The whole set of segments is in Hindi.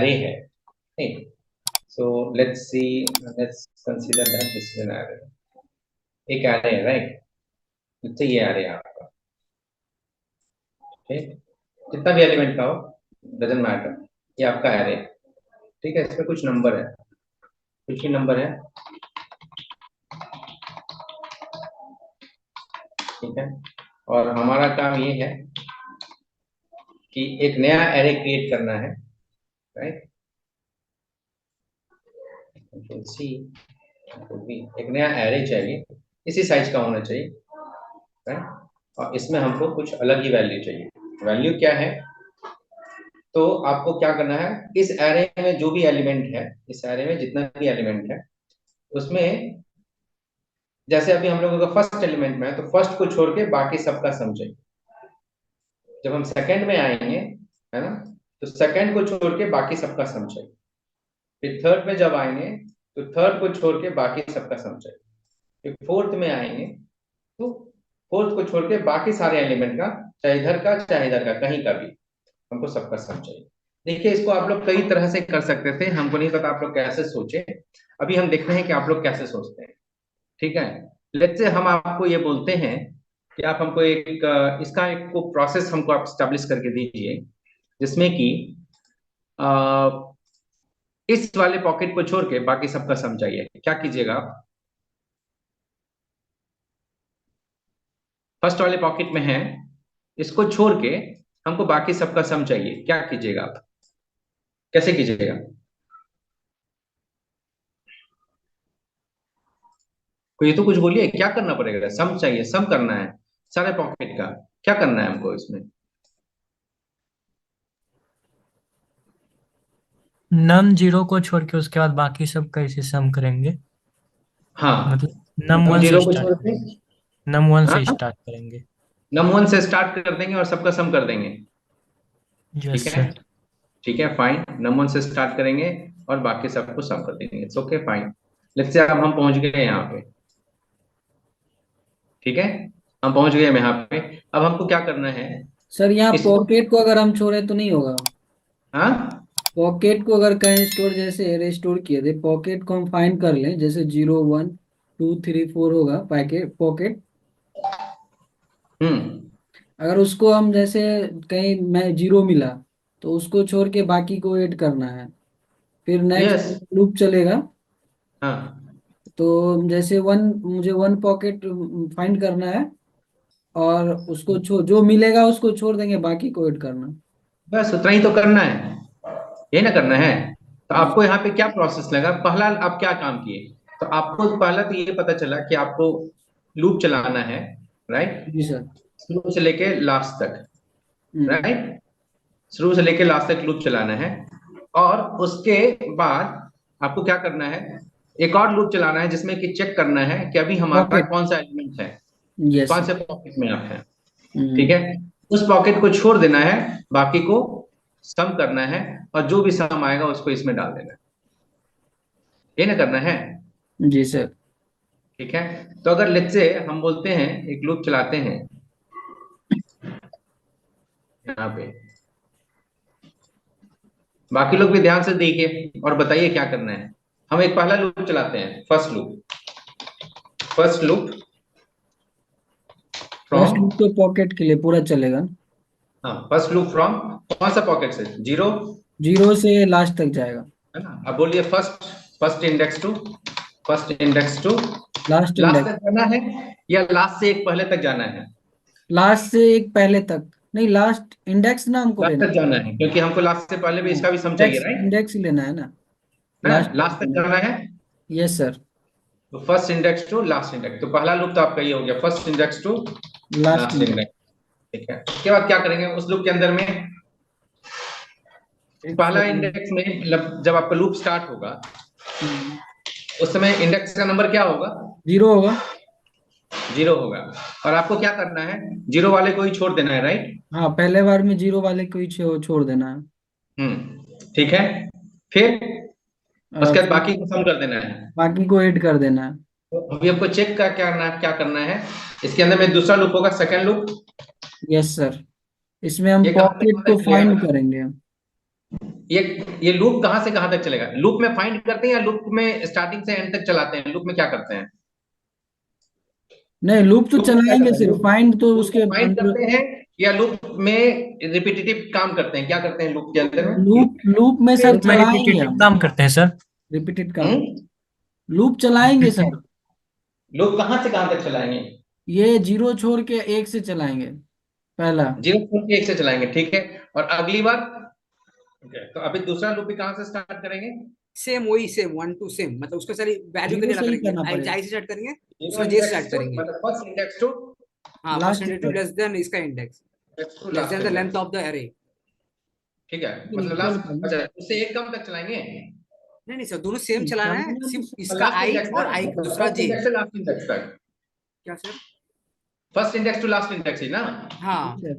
array है, नहीं? So let's see, let's consider that this is an array. एक array है, right? तो ये array है आपका, ठीक? कितना भी एलिमेंट का हो, डजंट मैटर, ये आपका array है, ठीक है? इसमें कुछ नंबर है, कुछ ही नंबर है, ठीक है? और हमारा काम ये है कि एक नया array क्रिएट करना है, राइट? सी एक नया array चाहिए, इसी साइज का होना चाहिए, राइट? और इसमें हमको कुछ अलग ही वैल्यू चाहिए। वैल्यू क्या है? तो आपको क्या करना है, इस एरे में जो भी एलिमेंट है, इस एरे में जितना भी एलिमेंट है, उसमें जैसे अभी हम लोगों का फर्स्ट एलिमेंट में है, तो फर्स्ट को छोड़ के बाकी सबका सम चाहिए। जब हम सेकंड में आएंगे, है ना, तो सेकंड को छोड़ के बाकी सबका सम चाहिए। फिर थर्ड में जब आएंगे, तो थर्ड को छोड़ के बाकी सबका सम चाहिए। फिर फोर्थ में आएंगे, तो फोर्थ को छोड़ के बाकी सारे एलिमेंट का, चाहे इधर का चाहे इधर का, कहीं का भी हमको सबका सम चाहिए। देखिए, इसको आप लोग कई तरह से कर सकते थे, हमको नहीं पता आप लोग कैसे सोचे। अभी हम देखते हैं कि आप लोग कैसे सोचते हैं, ठीक है? लेट्स से हम आपको ये बोलते हैं कि आप हमको एक इसका एक को प्रोसेस हमको आप स्टैब्लिश करके दीजिए, जिसमें कि इस वाले पॉकेट को छोड़ के बाकी सबका सम चाहिए। क्या कीजिएगा आप? फर्स्ट वाले पॉकेट में है, इसको छोड़ के हमको बाकी सबका सम चाहिए, क्या कीजिएगा आप? कैसे कीजिएगा? कोई तो कुछ बोलिए, क्या करना पड़ेगा? सम चाहिए, सम करना है सारे पॉकेट का, क्या करना है हमको इसमें? नम जीरो को छोड़ के उसके बाद बाकी सब कैसे सम करेंगे? हाँ, मतलब नम नम वन से जीरो को स्टार्ट छोड़ के, करेंगे। नम वन से हाँ, स्टार्ट करेंगे। नम वन से स्टार्ट कर देंगे और सबका सम कर देंगे, यस ठीक है? सर। ठीक है, फाइन, नम वन से स्टार्ट करेंगे और बाकी सबको सम कर देंगे, it's okay, fine. Let's say अब हम पहुंच गए यहाँ पे, ठीक है? हम पहुंच गए यहाँ पे, अब हमको क्या करना है? सर यहाँ इसको, पॉकेट को अगर हम छोड़े तो नहीं होगा। हाँ, पॉकेट को अगर कहीं स्टोर जैसे रिस्टोर किए थे, पॉकेट को हम फाइंड कर लें, जैसे 0 1 2 3 4 होगा पैकेट पॉकेट। हम्म, अगर उसको हम जैसे कहीं मैं 0 मिला, तो उसको छोड़ के बाकी को ऐड करना है। फिर नेक्स्ट यस, लूप चलेगा। हाँ, तो जैसे मुझे 1 पॉकेट फाइंड करना है, और उसको जो मिलेगा उसको छोड़ देंगे, बाकी को ऐड करना। बस उतना ही तो करना है, यही ना करना है। तो जी। आपको यहाँ पे क्या प्रोसेस लगा? पहला आप क्या काम किए? तो आपको पहला तो ये पता चला कि आपको लूप चलाना है, राइट? जी सर। शुरू से लेके लास्ट तक, हम्म। राइट? शुरू से लेके लास्ट तक लूप चलाना है। और उसके बाद आपको क्या करना है? एक और लूप चलाना है, जिसमें कि चेक करना है कि अभी हमारा पॉकेट। कौन सा एलिमेंट है, यस कौन सर। से पॉकेट में आप है, ठीक हम्म। है? उस पॉकेट को छोड़ देना है, बाकी को सम करना है, और जो भी सम आएगा उसको इसमें डाल देना है, ये ना करना है, जी सर। ठीक है? तो अगर लेट्स से हम बोलते हैं, एक लूप चलाते हैं यहाँ पे, बाकी लोग भी ध्यान से देखिए और बताइए क्या करना है। हम एक पहला लूप चलाते हैं, first loop, first loop first from, loop तो पॉकेट के लिए पूरा चलेगा। हाँ, फर्स्ट लूप फ्रॉम कौन सा पॉकेट से? जीरो, 0 से लास्ट तक जाएगा। है ना? अब बोलिए, first, first index to, first index to last last index. तक जाना है, या लास्ट से एक पहले तक जाना है? लास्ट से एक पहले तक नहीं, लास्ट इंडेक्स ना हमको लास्ट लेना तक जाना है, क्योंकि हमको लास्ट से पहले भी है। इसका भी सम चाहिए, इंडेक्स राइट? इंडेक्स ही लेना है ना। है ना, लास्ट तक लास्ट तक लेना जाना है। है। Yes sir. तो first index to last index, तो पहला लूप तो आपका ये हो गया, first index to last last index. Index, ठीक है? उसके बाद क्या करेंगे उस लूप के अंदर में? एक पहला सेकंड। इंडेक्स में, मतलब जब आपका लूप स्टार्ट होगा, उस समय इंडेक्स का नंबर क्या होगा? 0 होगा। जीरो होगा। और आपको क्या करना है? जीरो वाले को ही छोड़ देना है, राइट? हाँ, पहले बार में 0 वाले को ही छोड़ देना है। ठीक है। फिर उसके बाद फिर बाकी को सम कर देना है। बाकी को ऐड कर देना है। तो अभी आपको चेक का क्या करना है? इसके अंदर में दूसरा लूप होगा, सेकंड लूप। Yes sir. इसमें हम ये कहां तक पॉकेट कहां को तक चलेगा? फाइंड करेंगे। ये लूप कहाँ से कहाँ तक चलेगा? लूप में फाइंड करते हैं या लूप में स्टार्टिंग से एंड तक चलाते हैं? लूप में क्या करते हैं? नहीं, लूप तो लूप में क्या चलाएंगे, करते हैं? सिर्फ फाइंड तो लूप उसके में फाइंड अंदर। करते हैं या लूप में रिपीटेटिव काम करते हैं? क्या करते हैं लूप के अंदर में? लूप लूप में सर लूप में चलाएंगे रिपीटेटिव हम, काम करते हैं सर। रिपीटेड काम, हम्म लूप चलाएंगे सर। लूप कहाँ से कहाँ तक चलाएंगे? ये जीरो छोड़ के एक से चलाएंगे पहला। 0 छोड़ के 1 से चलाएंगे, ठीक है। और अगली बार तो अभी दूसरा लूप भी कहाँ से स्टार्ट करेंगे? सेम वही सेम 1 to सेम, मतलब उसका सारी वैल्यू के जीरो लिए ना से ही करेंगे, करना आई पड़ेगा, आई से स्टार्ट करेंगे, जीरो उसका जे से इंडेक्स स्टार्ट टू, करेंगे। मतलब फर्स्ट इंडेक्स टू हाँ, फर्स्ट लास्ट इंडेक्स टू तक, लेस देन इसका index, less last than the length index, of the array. ठीक है। मतलब इक्वल लास्ट, करना। अच्छा उससे एक कम तक चलाएंगे? नहीं नहीं सर, दोनों सेम चलाना है, चलाना तो सिर्फ सर, इसका लास्ट आई इंडेक्स ना, और आई मतलब दूसरा फर्स्ट जे। इंडेक्स से लास्ट इंडेक्स तक, क्या sir? First index to last index ही ना? हाँ, ठीक है।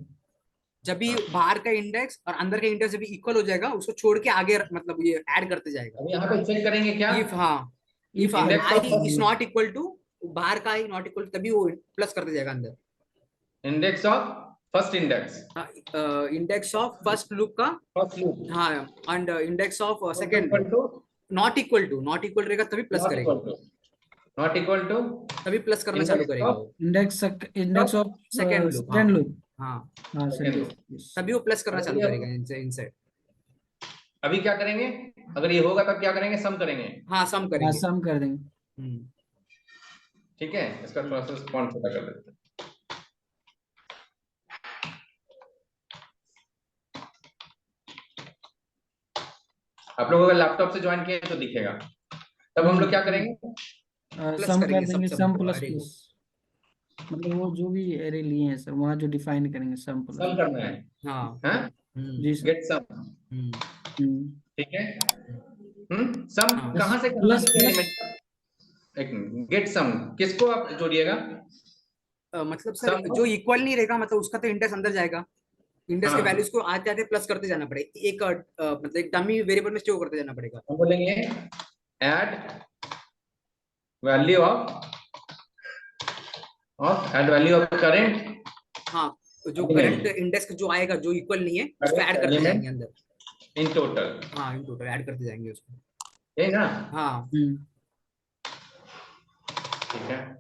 जब भी बाहर का इंडेक्स और अंदर का इंडेक्स जब भी इक्वल हो जाएगा, उसको छोड़ के आगे मतलब ये ऐड करते जाएगा। अब यहाँ पे चेक करेंगे क्या? इफ, हाँ, if index of I is not equal to, बाहर का आई नॉट इक्वल, तभी वो प्लस करते जाएगा अंदर। Index of first index, index of first loop का, फर्स्ट लूप हाँ, and index of second equal loop. To, not equal रहेगा तभी प्लस नॉट करेगा, equal to, not equal to तभी प्लस करना चालू इंडेक्स करेगा ऑफ वो। इंडेक्स ऑफ सेकंड लूप, हाँ सेकेंड लूप। हाँ, हाँ सेकंड सही लूप। है। Yes। तभी वो प्लस करना चालू अभी करेगा इनसाइड। अभी क्या करेंगे? अगर ये होगा तब क्या करेंगे? सम करेंगे, हाँ, सम हाँ करेंगे। सम कर देंगे। हम्म, ठीक है। इसका थोड़ा सा फॉन्ट छोटा कर देते हैं। आप लोग अगर लैपटॉप से ज्वाइन किए हैं तो दिखेगा। तब हम लोग क्या करेंगे? प्लस सम कर करेंगे देंगे, सब सम प्लस अरे को। प्लस, मतलब वो जो भी एरे लिए हैं सर, वहाँ जो डिफाइन करेंगे सम प्लस। सम करना है, हाँ। हाँ? जी सर। गेट सम, हम्म, ठीक है। सम हाँ, कहाँ से कहाँ प्लस तक प्लस एलिमेंट? एक मिनट, गेट सम किसको आप जोड़िएगा? मतलब सर सम, जो इक्वल नहीं रहेगा, मतलब उसका तो इंडेक्स अंदर जाएगा, इंडेक्स के हाँ, वैल्यूज को आते आते प्लस करते जाना पड़ेगा, एक मतलब एक डमी वेरिएबल में स्टोर करते जाना पड़ेगा। हम बोलेंगे add value of add value of current हाँ, जो करंट इंडेक्स जो आएगा जो इक्वल नहीं है, उसको ऐड करते जाएंगे अंदर। इन टोटल, हाँ, इन टोटल ऐड करते जाएंगे उसको। यही ना? हाँ, ठीक है।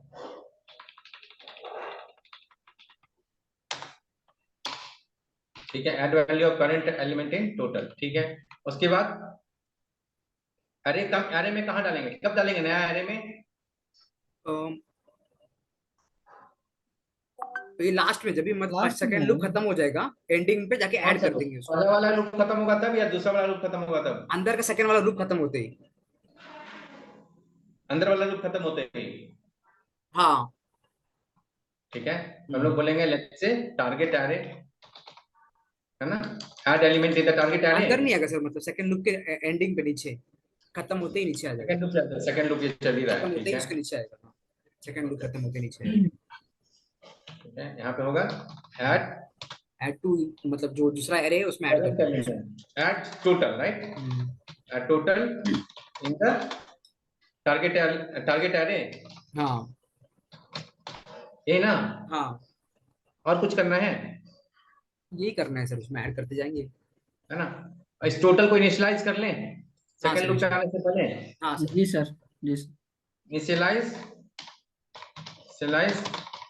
ठीक है, add value of current element in total, ठीक है। उसके बाद एरे में कहाँ डालेंगे? कब डालेंगे नया एरे में? तो ये लास्ट में जब भी मतलब लास्ट में सेकंड लूप खत्म हो जाएगा, एंडिंग पे जाके कौन ऐड सा कर लूप? देंगे उसको। पहला वाला लूप खत्म होगा तब या दूसरा वाला लूप खत्म होगा तब? अंदर का सेकंड वाला लूप खत्म होते ही। अंदर वाला लूप खत्म होते ही, हाँ, ठीक है। हम लोग बोलेंगे लेट्स से टारगेट एरे, है ना? Add element in the target array. अंदर नहीं आएगा सर, मतलब सेकंड लूप के एंडिंग पे नीचे, खत्म होते ही नीचे आ जाएगा। सेकंड लूप ये चल ही रहा खत्म है, होते ठीक ही है। उसके नीचे आएगा, सेकंड लूप खत्म होते ही नीचे आएगा। ठीक है, यहाँ पे होगा ऐड ऐड टू, मतलब जो दूसरा एरे है उसमें ऐड कर देंगे उसको। Add total, right? Add total in the target array, हाँ ये ना? हाँ, और कुछ करना है? यही करना है सर, उसमें ऐड करते जाएंगे। है ना? इस टोटल को इनिशियलाइज कर लें हाँ सेकंड सर, लूप पे आने से पहले। हाँ सर, जी सर। जी sir. Initialize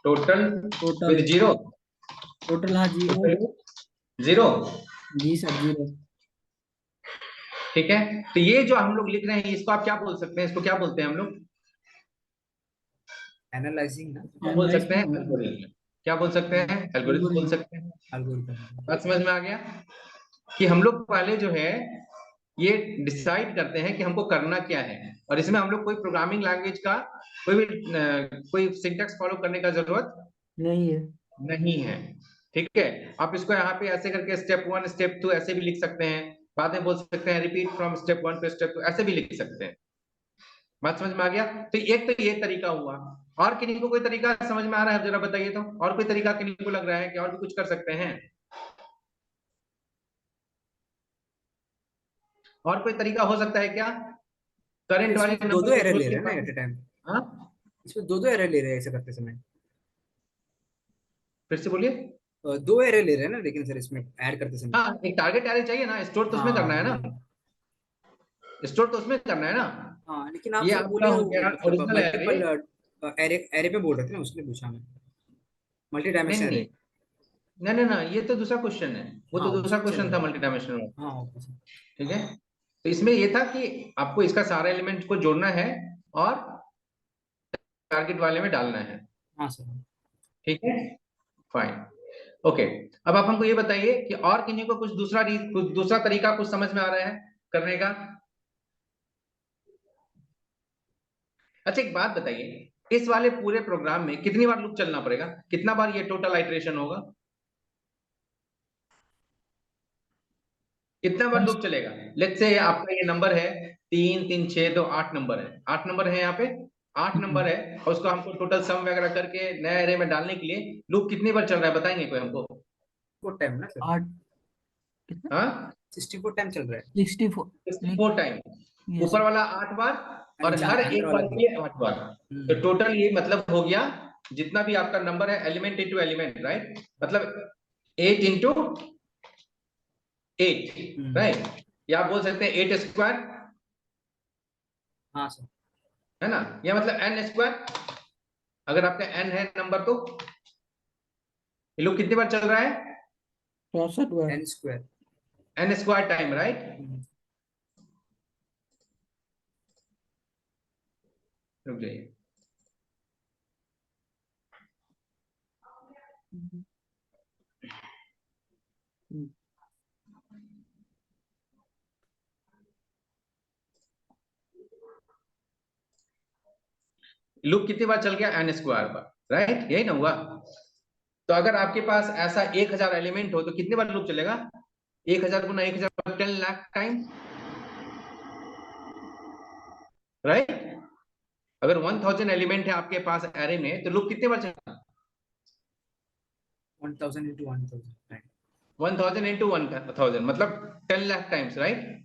total total, with zero, total हाँ जीरो। जीरो, जी सर, जीरो। ठीक है। तो ये जो हम लोग लिख रहे हैं इसको आप क्या बोल सकते हैं? इसको क्या बोलते हैं हम लोग? एनालाइजिंग ना, क्या बोल सकते हैं? एल्गोरिथम। क्या बोल सकते हैं? एल्गोरिथम बोल सकते हैं। एल्गोरिथम। बात समझ में आ गया कि हम लोग पहले जो है ये डिसाइड करते हैं कि हमको करना क्या है, और इसमें हम लोग कोई प्रोग्रामिंग लैंग्वेज का कोई सिंटैक्स फॉलो करने का जरूरत नहीं है। नहीं है, ठीक है। आप इसको यहाँ पे ऐसे करके स्टेप 1 स्टेप 2 ऐसे भी लिख सकते हैं, बाद में बोल सकते हैं repeat from step 1 to step 2 ऐसे भी लिख सकते हैं। बात समझ में आ गया? तो ये तरीका हुआ। और किन्हीं को कोई तरीका समझ में आ रहा है जरा बताइए तो, और कोई तरीका किन्हीं को लग रहा है कि और भी कुछ कर सकते हैं? और कोई तरीका हो सकता है क्या? करंट वाले इसमें दो नंबर दो को एरर छोड़ ले रहे हैं ना के? एट ए टाइम, हाँ, इसमें दो दो एरर ले रहे हैं ऐसे करते समय। फिर से बोलिए। दो एरे ले रहे हैं ना, लेकिन सर इसमें ऐड करते समय। हाँ, एक टारगेट एरे चाहिए ना, स्टोर तो उसमें हाँ करना है ना, वही। स्टोर तो उसमें करना है ना। हाँ लेकिन आप ये सर आपका बोले हो वो गया मतलब original array. Multiple array array पे बोल रहे थे ना, उसके लिए पूछा मैं। मल्टी नहीं डायमेंशन नहीं एरे। नहीं नहीं ना, ये तो दूसरा क्वेश्चन है, वो हाँ तो दूसरा क्वेश्चन था चलेगा। Multi dimensional. हाँ ओके सर। ठीक है, तो इसमें ये था कि आपको इसका सारा एलिमेंट को जोड़ना है और टारगेट वाले में डालना है। हाँ सर। ठीक है, फाइन, ओके। अब आप हमको ये बताइए कि और किन्हीं को कुछ दूसरा तरीका कुछ समझ में आ रहा है करने का। अच्छा, एक बात बताइए, इस वाले पूरे प्रोग्राम में कितनी बार लूप चलना पड़ेगा, कितना बार ये टोटल आइटरेशन होगा, कितना बार बस लूप चलेगा। लेट्स से आपका ये नंबर है 3 3 6 2 8 नंबर है, 8 नंबर है यहाँ पे, 8 नंबर है, और उसको हमको टोटल सम वगैरह करके नए एरे में डालने के लिए लूप कितनी बार चल रहा है, बताएंगे कोई हमको। 64 टाइम ना सर। 8 कितना हाँ, 64 टाइम चल रहा है। 64 एक 4 टाइम, ये ऊपर सर वाला 8 बार और और नीचे हर अंदर एक वाला बार भी। के लिए 8 बार। तो हम्म। टोटल ये मतलब हो गया, जितना भी आपका नंबर है एलिमेंट इंटू एलिमेंट, राइट, मतलब 8 इंटू 8, हम्म। राइट, या आप बोल सकते हैं 8 स्क्वायर, हाँ सर। है ना, या मतलब n स्क्वायर, अगर आपका n है नंबर तो ये लोग कितनी बार चल रहा है, 64 बार। n² n² time, right. रुक जाइए, लूप कितनी बार चल गया, n² बार, राइट, यही ना हुआ। तो अगर आपके पास ऐसा 1000 एलिमेंट हो तो कितनी बार लूप चलेगा, 1000 गुना 1000, 10 लाख टाइम, राइट। अगर 1000 एलिमेंट है आपके पास एरे में तो लूप कितने बार चलेगा, 1000 into 1000 टाइम। 1000 इंटू 1000 मतलब 10 लाख टाइम्स, राइट।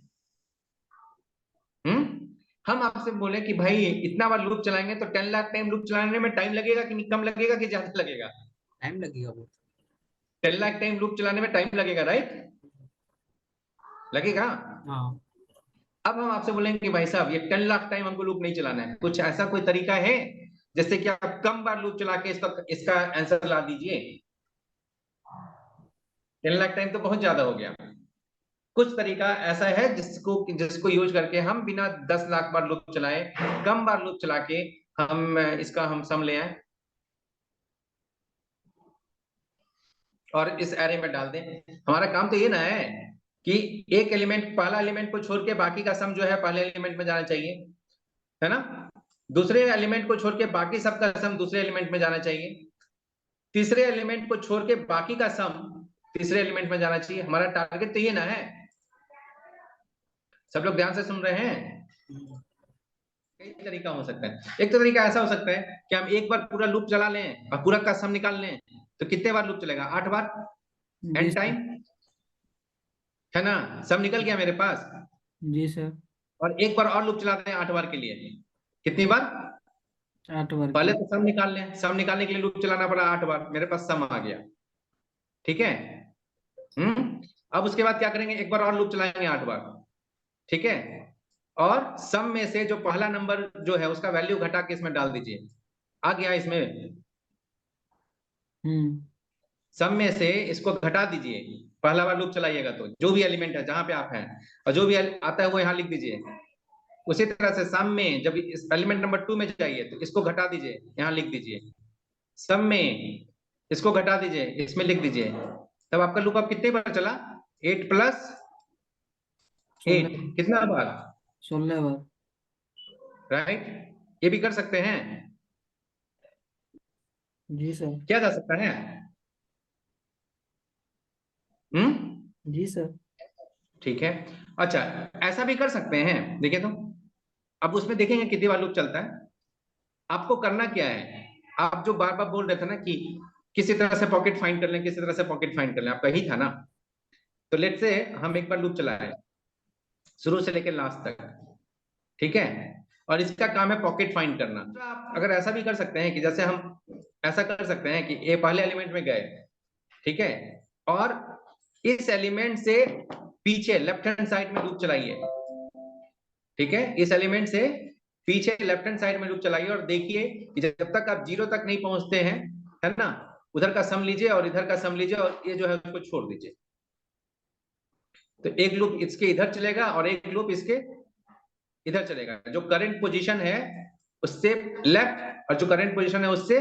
हम आपसे बोले कि भाई इतना बार लूप चलाएंगे तो 10 लाख टाइम लूप चलाने में टाइम लगेगा कि नहीं, कम लगेगा कि ज्यादा लगेगा, टाइम लगेगा बहुत। 10 लाख टाइम लूप चलाने में टाइम लगेगा, राइट, लगेगा। हाँ। अब हम आपसे बोलेंगे कि भाई साहब ये 10 लाख टाइम हमको लूप नहीं चलाना है, कुछ ऐसा कोई तरीका है जैसे कि आप कम बार लूप चला के इसका इसका आंसर ला दीजिए। 10 लाख टाइम तो बहुत ज्यादा हो गया, कुछ तरीका ऐसा है जिसको जिसको यूज करके हम बिना 10 लाख बार लूप चलाए, कम बार लूप चला के हम इसका हम सम ले आए और इस एरे में डाल दें। हमारा काम तो ये ना है कि एक एलिमेंट, पहला एलिमेंट को छोड़ के बाकी का सम जो है पहले एलिमेंट में जाना चाहिए, है ना, दूसरे एलिमेंट को छोड़ के बाकी सबका सम दूसरे एलिमेंट में जाना चाहिए, तीसरे एलिमेंट को छोड़ के बाकी का सम तीसरे एलिमेंट में जाना चाहिए। हमारा टारगेट तो ये ना है। सब लोग ध्यान से सुन रहे हैं। कई तरीका हो सकता है, एक तो तरीका ऐसा हो सकता है कि हम एक बार पूरा लूप चला लें और पूरा का सम निकाल लें, तो कितने बार लूप चलेगा, 8 बार, जी एन सर। टाइम, है ना, सम निकल गया मेरे पास। जी सर। और एक बार और लूप चलाते हैं 8 बार के लिए, कितनी बार, 8 बार के पहले लिए। तो सम निकाल लें, सम निकालने के लिए लूप चलाना पड़ा 8 बार, मेरे पास सम आ गया, ठीक है। अब उसके बाद क्या करेंगे, एक बार और लूप चलाएंगे 8 बार, ठीक है, और सम में से जो पहला नंबर जो है उसका वैल्यू घटा के इसमें डाल दीजिए, आ गया इसमें, हम्म। सम में से इसको घटा दीजिए, पहला बार लूप चलाइएगा तो जो भी एलिमेंट है जहां पे आप हैं, और जो भी आता है वो यहाँ लिख दीजिए। उसी तरह से सम में जब इस एलिमेंट नंबर 2 में जाइए तो इसको घटा दीजिए, यहाँ लिख दीजिए, सम में इसको घटा दीजिए, इसमें लिख दीजिए, तब आपका लूप अब कितने बार चला, 8 प्लस 8, 16। कितना बार, 16 बार। राइट, ये भी कर सकते हैं, जी सर। क्या जा सकता है, हम्म, जी सर। ठीक है। अच्छा, ऐसा भी कर सकते हैं, देखिए तो, अब उसमें देखेंगे कितनी बार लूप चलता है। आपको करना क्या है, आप जो बार बार बोल रहे थे ना कि किसी तरह से पॉकेट फाइंड कर लें, किसी तरह से पॉकेट फाइंड कर लें, आपका ही था ना। तो लेट से हम एक बार लूप चलाए शुरू से लेकर लास्ट तक, ठीक है, और इसका काम है पॉकेट फाइंड करना। तो आप अगर ऐसा भी कर सकते हैं कि जैसे हम ऐसा कर सकते हैं कि ये पहले एलिमेंट में गए, ठीक है, और इस एलिमेंट से पीछे लेफ्ट हैंड साइड में लूप चलाइए। ठीक है, इस एलिमेंट से पीछे लेफ्ट हैंड साइड में लूप चलाइए और देखिए कि जब तक आप 0 तक नहीं पहुंचते हैं, है ना, उधर का सम लीजिए और इधर का सम लीजिए और ये जो है उसको छोड़ दीजिए। तो एक लूप इसके इधर चलेगा और एक लूप इसके इधर चलेगा। जो करंट पोजीशन है उससे लेफ्ट और जो करंट पोजीशन है उससे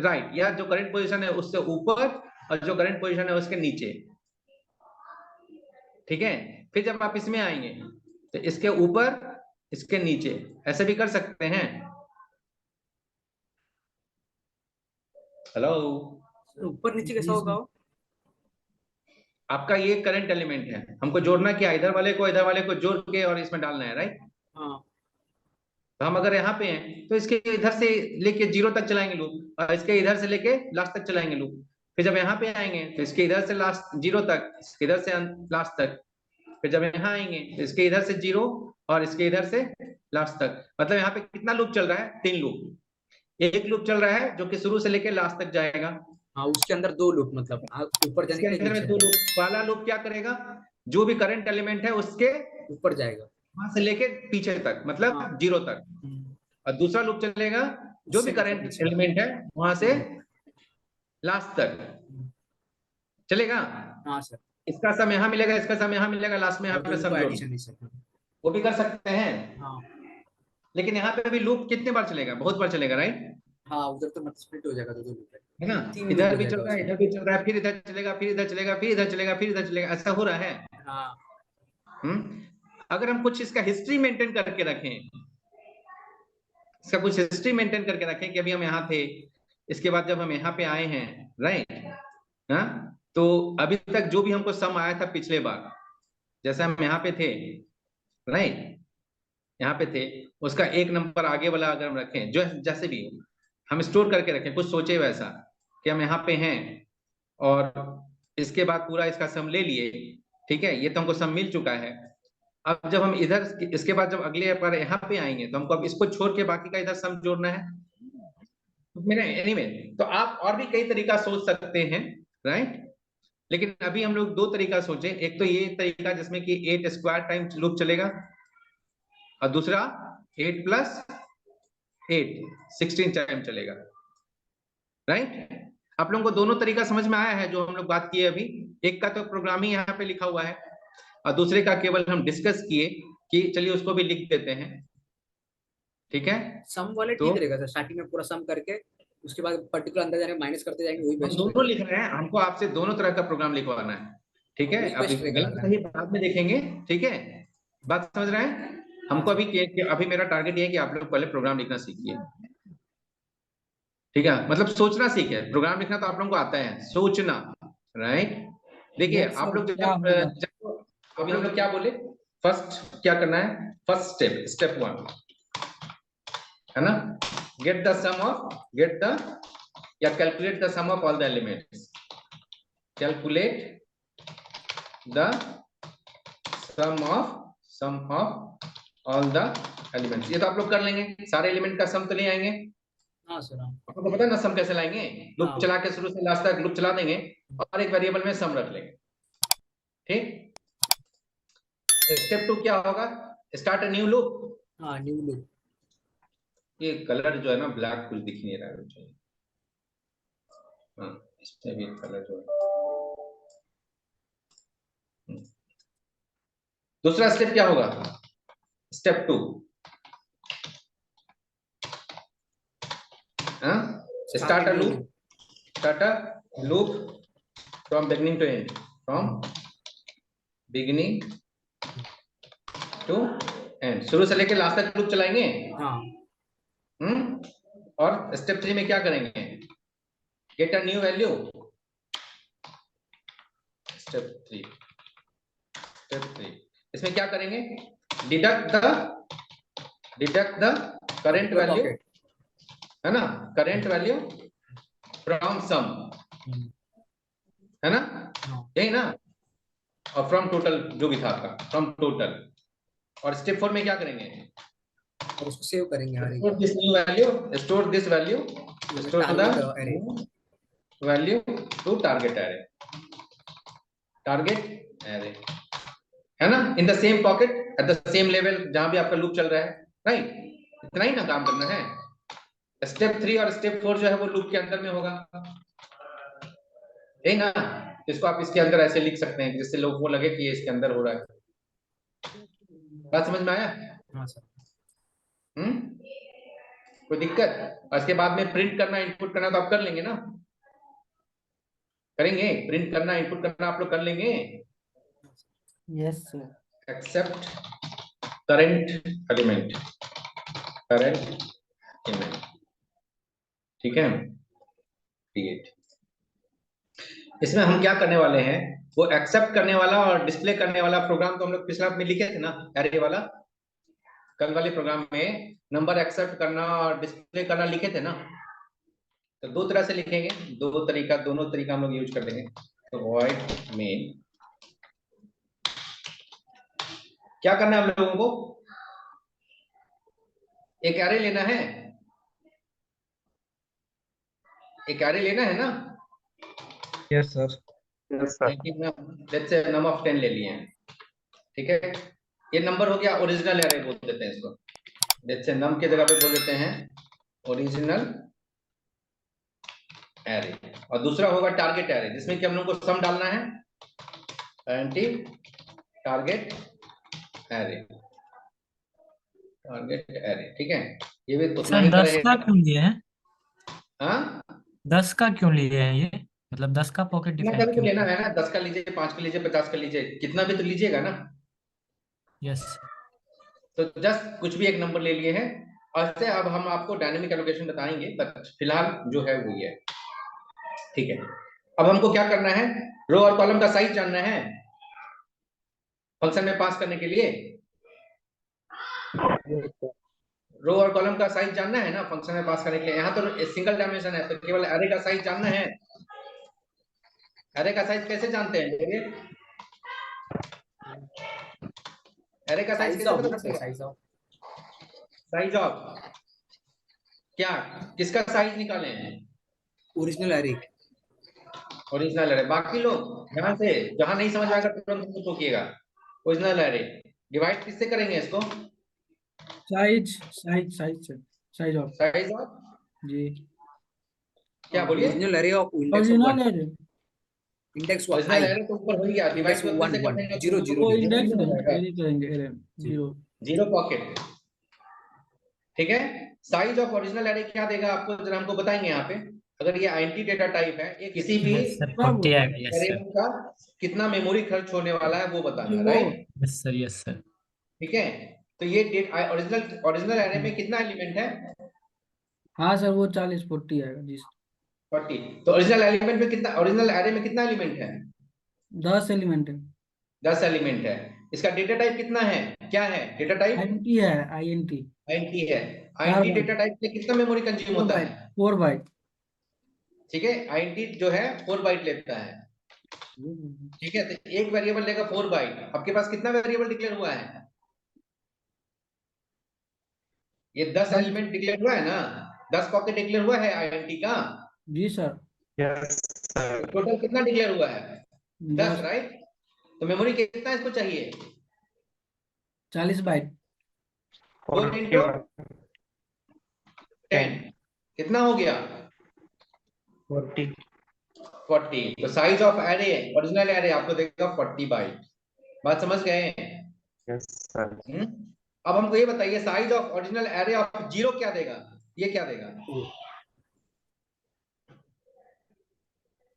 राइट, या जो करंट पोजीशन है उससे ऊपर और जो करंट पोजीशन है उसके नीचे। ठीक है, फिर जब आप इसमें आएंगे तो इसके ऊपर इसके नीचे ऐसे भी कर सकते हैं। हेलो, ऊपर नीचे कैसा जी होगा सर। वो? आपका ये करंट एलिमेंट है, हमको जोड़ना क्या, इधर वाले को जोड़ के और इसमें डालना है, राइट। हाँ तो हम अगर यहाँ पे हैं तो इसके इधर से लेके 0 तक चलाएंगे लूप और इसके इधर से लेके लास्ट तक चलाएंगे लूप। फिर जब यहाँ पे आएंगे तो इसके इधर से लास्ट 0 तक, इसके इधर से लास्ट तक। फिर जब यहाँ आएंगे तो इसके इधर से 0 और इसके इधर से लास्ट तक। मतलब यहाँ पे कितना लूप चल रहा है, 3 लूप। एक लूप चल रहा है जो कि शुरू से लेके लास्ट तक जाएगा। हाँ, उसके अंदर 2 लूप, मतलब ऊपर जाने इसके के लिए अंदर में नीचे 2 लूप। पहला लूप क्या करेगा, जो भी करंट एलिमेंट है उसके ऊपर जाएगा। वहां से लेके पीछे तक, मतलब हाँ 0 तक। और दूसरा लूप चलेगा जो भी उससे मतलब करंट पीछे। एलिमेंट है वहां से लास्ट तक चलेगा। हाँ सर, इसका सम यहाँ मिलेगा, इसका सम यहाँ मिलेगा, लास्ट में यहाँ और पे दोनों सम को जोड़, एडिशन है सर। वो भी कर सकते हैं। हाँ लेकिन यहाँ पे भी लूप कितने बार चलेगा, बहुत बार चलेगा, राइट। हाँ, उधर तो मतलब स्प्लिट हो जाएगा, 2 लूप है। है ना, 3 लूप इधर हो भी चल जाएगा रहा है, उसमें। इधर भी चल रहा है, फिर इधर चलेगा, फिर इधर चलेगा, फिर इधर चलेगा, फिर इधर चलेगा, ऐसा हो रहा है। हाँ अगर हम कुछ इसका हिस्ट्री मेंटेन करके रखें, इसका कुछ हिस्ट्री मेंटेन करके रखें कि अभी हम यहाँ थे, इसके बाद जब हम यहाँ पे आए हैं, राइट, हाँ, तो अभी तक जो भी हमको सम आया था पिछले बार, जैसे हम यहाँ पे थे, राइट, यहाँ पे थे, उसका 1 नंबर आगे वाला अगर हम रखें, जो जैसे भी हम स्टोर करके रखें, कुछ सोचे वैसा कि हम यहाँ पे हैं और इसके बाद पूरा इसका सम ले लिए। ठीक है, ये तो हमको सम मिल चुका है। अब जब हम इधर इसके बाद जब अगले बार यहाँ पे आएंगे तो हमको अब इसको छोड़ के बाकी का इधर सम जोड़ना है। मेरा एनीवे, तो आप और भी कई तरीका सोच सकते हैं, राइट। लेकिन अभी हम लोग 2 तरीका सोचे, एक तो ये तरीका जिसमें कि 8 स्क्वायर टाइम लूप चलेगा और दूसरा 8 + 8 16 टाइम चलेगा, राइट। आप लोगों को दोनों तरीका समझ में आया है जो हम लोग बात किए अभी। एक का तो प्रोग्रामिंग यहाँ पे लिखा हुआ है और दूसरे का केवल हम डिस्कस किए कि चलिए उसको भी लिख देते हैं। ठीक है, सम वाले तो ठीक रहेगा सर, स्टार्टिंग में पूरा सम करके उसके बाद पर्टिकुलर अंदर जाने माइनस करते जाएंगे, वही हम बेस्ट दोनों रहेगा। लिख रहे हैं, हमको आपसे दोनों तरह का प्रोग्राम लिखवाना है। ठीक है, वही अभी बेस्ट रहेगा लग गलत रहा है। सही बाद में देखेंगे। ठीक है, बात समझ रहे हैं। हमको अभी मेरा टारगेट ये है कि आप लोग पहले प्रोग्राम लिखना सीखिए। ठीक है, मतलब सोचना सीखे। प्रोग्राम लिखना तो आप लोगों को आता है, सोचना, राइट। देखिए यस आप सर, लोग क्या होगा। अभी हम लोग क्या बोले, फर्स्ट क्या करना है, फर्स्ट स्टेप 1 है ना, गेट द या calculate the sum of all the elements. Calculate the sum of all the elements. ये तो आप लोग कर लेंगे, सारे एलिमेंट का सम तो ले आएंगे। हाँ सर। हाँ आपको पता है ना सम कैसे लाएंगे, लूप हाँ। चला के शुरू से लास्ट तक लूप चला देंगे और एक वेरिएबल में सम रख लेंगे। ठीक, स्टेप 2 क्या होगा, स्टार्ट अ न्यू लूप। हाँ, न्यू लूप। ये कलर जो है ना ब्लैक कुछ दिख नहीं रहा है मुझे। हाँ, इसमें भी कलर जो है। दूसरा स्टेप क्या होगा, step 2, start a loop from beginning to end, शुरू से लेके लास्ट तक लूप चलाएंगे। हाँ और स्टेप 3 में क्या करेंगे, get a new value. Step 3 इसमें क्या करेंगे, डिडक्ट द करंट वैल्यू, है ना, करंट वैल्यू फ्रॉम सम, है ना, यही ना, और फ्रॉम टोटल जो भी था आपका, फ्रॉम टोटल। और स्टेप 4 में क्या करेंगे, और उसको सेव करेंगे हर एक। Store this new value, store this value, store the value to target array, target array, है ना, in the same pocket at the same level जहां भी आपका लूप चल रहा है, राइट। इतना ही ना काम करना है। स्टेप 3 और स्टेप 4 जो है वो लूप के अंदर में होगा, है ना। इसको आप इसके अंदर ऐसे लिख सकते हैं जिससे लोगों को लगे कि ये इसके अंदर हो रहा है। बात समझ में आया? हाँ सर। कोई दिक्कत? और इसके बाद में प्रिंट करना, इनपुट करना तो आप कर लेंगे ना, करेंगे? प्रिंट करना, इनपुट करना आप लोग कर लेंगे। Yes sir. Except current element, current element, ठीक है, क्रिएट। इसमें हम क्या करने वाले हैं, वो एक्सेप्ट करने वाला और डिस्प्ले करने वाला प्रोग्राम तो हम लोग पिछला में लिखे थे ना, एरे वाला। कल वाले प्रोग्राम में नंबर एक्सेप्ट करना और डिस्प्ले करना लिखे थे ना। तो दो तरह से लिखेंगे, दोनों तरीका हम लोग यूज कर देंगे। तो वॉइड मेन, क्या करना है हम लोगों को, एक एरे लेना है, एक एरे लेना है ना। Yes sir. Let's say number of 10 ले लिए हैं, ठीक है। ये नंबर हो गया, ओरिजिनल एरे बोल देते हैं इसको। लेट्स से नम के जगह पे बोल देते हैं ओरिजिनल एरे। और दूसरा होगा टारगेट एरे, जिसमें कि हम लोग को सम डालना है, anti target array, target array, ठीक है। ये भी उतना सर ही का 10 का रहेगा। क्यों लिए हैं? हाँ, 10 का क्यों लिए हैं ये? मतलब 10 का पॉकेट कितना डिफाइन का भी क्यों लेना किया? है ना, 10 का लीजिए, 5 का लीजिए, 50 का लीजिए, कितना भी तो लीजिएगा ना। यस। तो जस्ट कुछ भी एक नंबर ले लिए हैं। और इससे अब हम आपको डायनेमिक एलोकेशन बताएंगे, बट फिलहाल जो है वो ये है, ठीक है। अब हमको क्या करना है, रो और कॉलम का साइज जानना है फंक्शन में पास करने के लिए। रो और कॉलम का साइज जानना है ना फंक्शन में पास करने के लिए। यहाँ तो सिंगल डायमेंशन है, तो केवल एरे का साइज जानना है। एरे का साइज कैसे जानते हैं? एरे का साइज साइज कैसे ऑफ पता ना सर, चलेगा? Size of. साइज ऑफ क्या, किसका साइज निकाले हैं? Original array. Original array. बाकी लोग ध्यान से, जहां नहीं समझ में आएगा तुरंत उसको टोकिएगा। ओरिजिनल एरे डिवाइड किससे करेंगे इसको? Size size size sir, size of. Size of जी। क्या बोलिए? Original array of index of original 1, है जो। इंडेक्स ओरिजिनल आई, एरे तो ऊपर हो ही गया, डिवाइड इंडेक्स को ऊपर 1 से कर 1 देंगे तो 0 वो 0 वो डिजिट। इंडेक्स जीरो हो जाएगा। एरे करेंगे, एरे जी जीरो। जीरो पॉकेट, ठीक है। साइज ऑफ ओरिजिनल एरे क्या देगा आपको, जरा हमको बताएंगे यहाँ पे। अगर ये आईएनटी डेटा टाइप है, ये किसी भी यस सर, सब 40 आएगा। Yes array sir. का कितना मेमोरी खर्च होने वाला है वो बताना है, वो right. Yes sir. Yes sir. ठीक है। तो ये ओरिजिनल ओरिजिनल एरे में कितना एलिमेंट है? हाँ सर, वो 40-40 आएगा जी। 40। तो ओरिजिनल एलिमेंट में कितना, ओरिजिनल एरे में कितना एलिमेंट है? 10 एलिमेंट है। 10 एलिमेंट है। इसका डेटा टाइप कितना है, क्या है डेटा टाइप? आईएनटी है, आईएनटी। आईएनटी है। 4 आईएनटी बाइट, डेटा टाइप में कितना मेमोरी कंज्यूम 4 होता बाइट, है? 4 बाइट। ठीक है, आईएनटी जो है 4 बाइट लेता है। ठीक है, तो एक वेरिएबल लेगा 4 बाइट। आपके पास कितना वेरिएबल डिक्लेयर हुआ है? ये 10 एलिमेंट डिक्लेयर हुआ है ना, 10 पॉकेट डिक्लेयर हुआ है आईएनटी का। जी सर। यस तो सर। टोटल कितना डिक्लेयर हुआ है? 10, 10, राइट। तो मेमोरी कितना इसको चाहिए? 40 बाइट। 4 इंटू 10 कितना हो गया? 40। 40। तो size of array, original array आपको देगा 40 बाइट। बात समझ गए? Yes sir. अब हमको ये बताइए, size of original array of 0 क्या देगा? ये क्या देगा?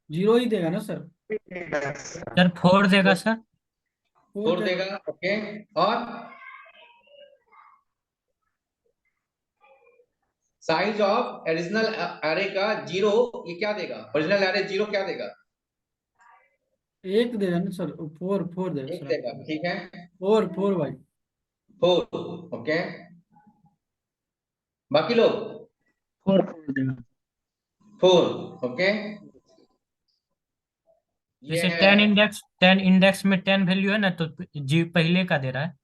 0 ही देगा ना सर। सर 4 देगा सर। 4 4 देगा, ओके। और साइज ऑफ ओरिजिनल एरे का 0 ये क्या देगा? ओरिजिनल एरे 0 क्या देगा? 1 देगा ना सर, 4 देगा एक सर। देगा, ठीक है। 4 बाइट। 4, ओके। बाकी लोग 4 देगा। 4, ओके। ये जैसे है 10 इंडेक्स में 10 वैल्यू है ना, तो जी पहले का दे रहा है।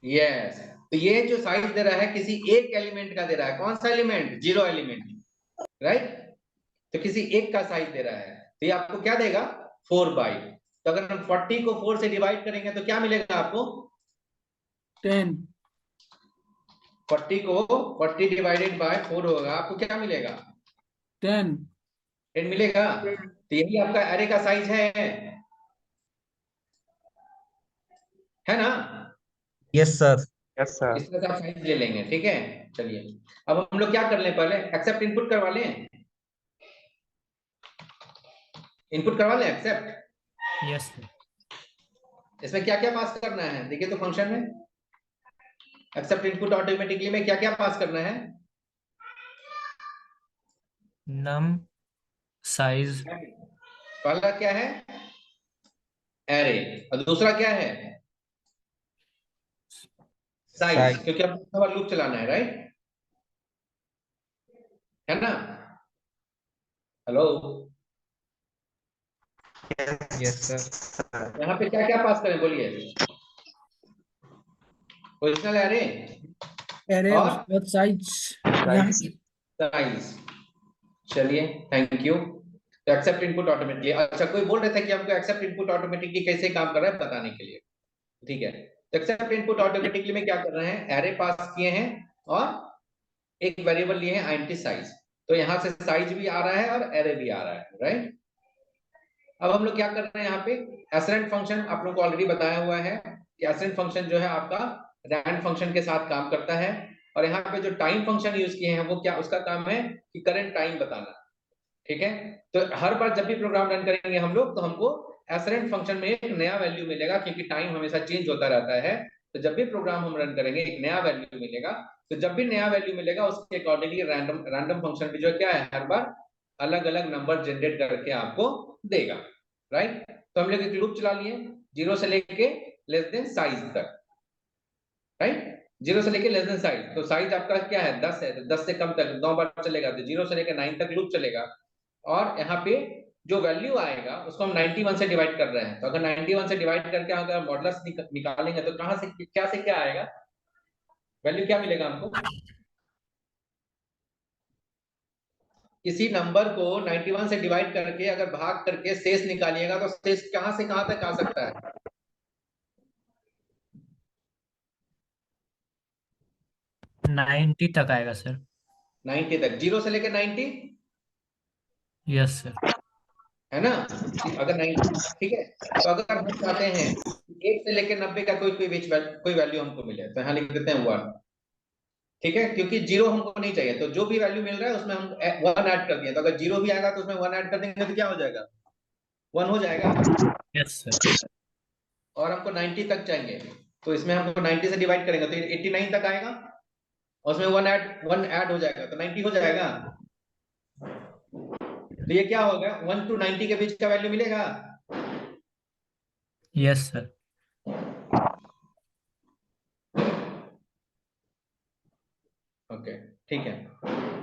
यस। तो ये जो साइज दे रहा है किसी एक एलिमेंट का दे रहा है, कौन सा एलिमेंट? 0 element, right. तो किसी एक का साइज दे रहा है, तो ये आपको क्या देगा 4 बाइट। तो अगर हम 40 को 4 से डिवाइड करेंगे तो क्या मिलेगा आपको 10। 40 को 40 डिवाइडेड बाय 4 होगा, आपको क्या मिलेगा 10। 10 मिलेगा। तो यही आपका एरे का साइज है ना। Yes sir. Yes sir. इस तरह से आप साइज ले लेंगे, ठीक है। चलिए अब हम लोग क्या कर लें, पहले एक्सेप्ट इनपुट करवा लें, इनपुट करवा लें एक्सेप्ट। Yes sir. इसमें क्या क्या पास करना है देखिए, तो फंक्शन में एक्सेप्ट इनपुट ऑटोमेटिकली में क्या क्या पास करना है, नम साइज पहला क्या है एरे, और दूसरा क्या है साइज, Size. क्योंकि अब लूप चलाना है, राइट, है ना। Hello, yes sir. यहाँ पे क्या क्या पास करें बोलिए, ओरिजिनल एरे एरे और उसके बाद साइज यहाँ से। साइज। चलिए थैंक यू। तो एक्सेप्ट इनपुट ऑटोमेटिकली, अच्छा कोई बोल रहे थे कि हमको एक्सेप्ट इनपुट ऑटोमेटिकली कैसे काम कर रहा है बताने के लिए, ठीक है। तो एक्सेप्ट इनपुट ऑटोमेटिकली में क्या कर रहे हैं, एरे पास किए हैं और एक वेरिएबल लिए हैं आइडेंटिटी साइज, तो यहाँ से साइज भी आ रहा है और एरे भी आ रहा है, राइट। अब हम लोग क्या कर रहे हैं यहाँ पे, एसरेंट फंक्शन आप लोगों को ऑलरेडी बताया हुआ है कि एसरेंट फंक्शन जो है आपका रैंड फंक्शन के साथ काम करता है, और यहाँ पे जो टाइम फंक्शन यूज किए हैं वो क्या, उसका काम है कि करंट टाइम बताना, ठीक है। तो हर बार जब भी प्रोग्राम रन करेंगे हम लोग, तो हमको एसरेंट फंक्शन में एक नया वैल्यू मिलेगा, क्योंकि टाइम हमेशा चेंज होता रहता है। तो जब भी प्रोग्राम हम रन करेंगे एक नया वैल्यू मिलेगा, तो जब भी नया वैल्यू मिलेगा उसके अकॉर्डिंगली रैंडम फंक्शन भी जो क्या है हर बार अलग अलग नंबर जनरेट करके आपको देगा, राइट। तो हम लोग एक लूप चला लिए 0 से लेके लेस देन साइज तक, राइट, 0 से लेके लेस देन साइज। तो साइज आपका क्या है 10 है, तो 10 से कम तक 9 बार चलेगा, तो 0 से लेके 9 तक लूप चलेगा। और यहाँ पे जो वैल्यू आएगा उसको हम 91 से डिवाइड कर रहे हैं, तो अगर 91 से डिवाइड करके अगर मॉडुलस निकालेंगे तो कहां से क्या आएगा, वैल्यू क्या मिलेगा हमको, किसी नंबर को 91 से डिवाइड करके अगर भाग करके शेष निकालिएगा तो शेष कहां से कहां तक आ सकता है, 90 तक आएगा सर। 90 तक, 0 से लेके 90, यस सर। है ना। अगर 90, ठीक है। तो अगर हम चाहते हैं 1 से लेके 90 का कोई वैल्यू हमको मिले, तो यहाँ लिख देते हैं 1, ठीक है, क्योंकि 0 हमको नहीं चाहिए, तो जो भी वैल्यू मिल रहा है उसमें हम 1 ऐड कर दिए, तो अगर 0 भी आएगा तो उसमें 1 ऐड कर देंगे तो क्या हो जाएगा 1 हो जाएगा। Yes sir. और हमको 90 तक चाहिए, तो इसमें हमको 90 से डिवाइड करेंगे तो 89 तक आएगा, और उसमें 1 ऐड हो जाएगा तो 90 हो जाएगा। तो ये क्या होगा 1 to 90 के बीच का वैल्यू मिलेगा, यस सर। ओके ठीक है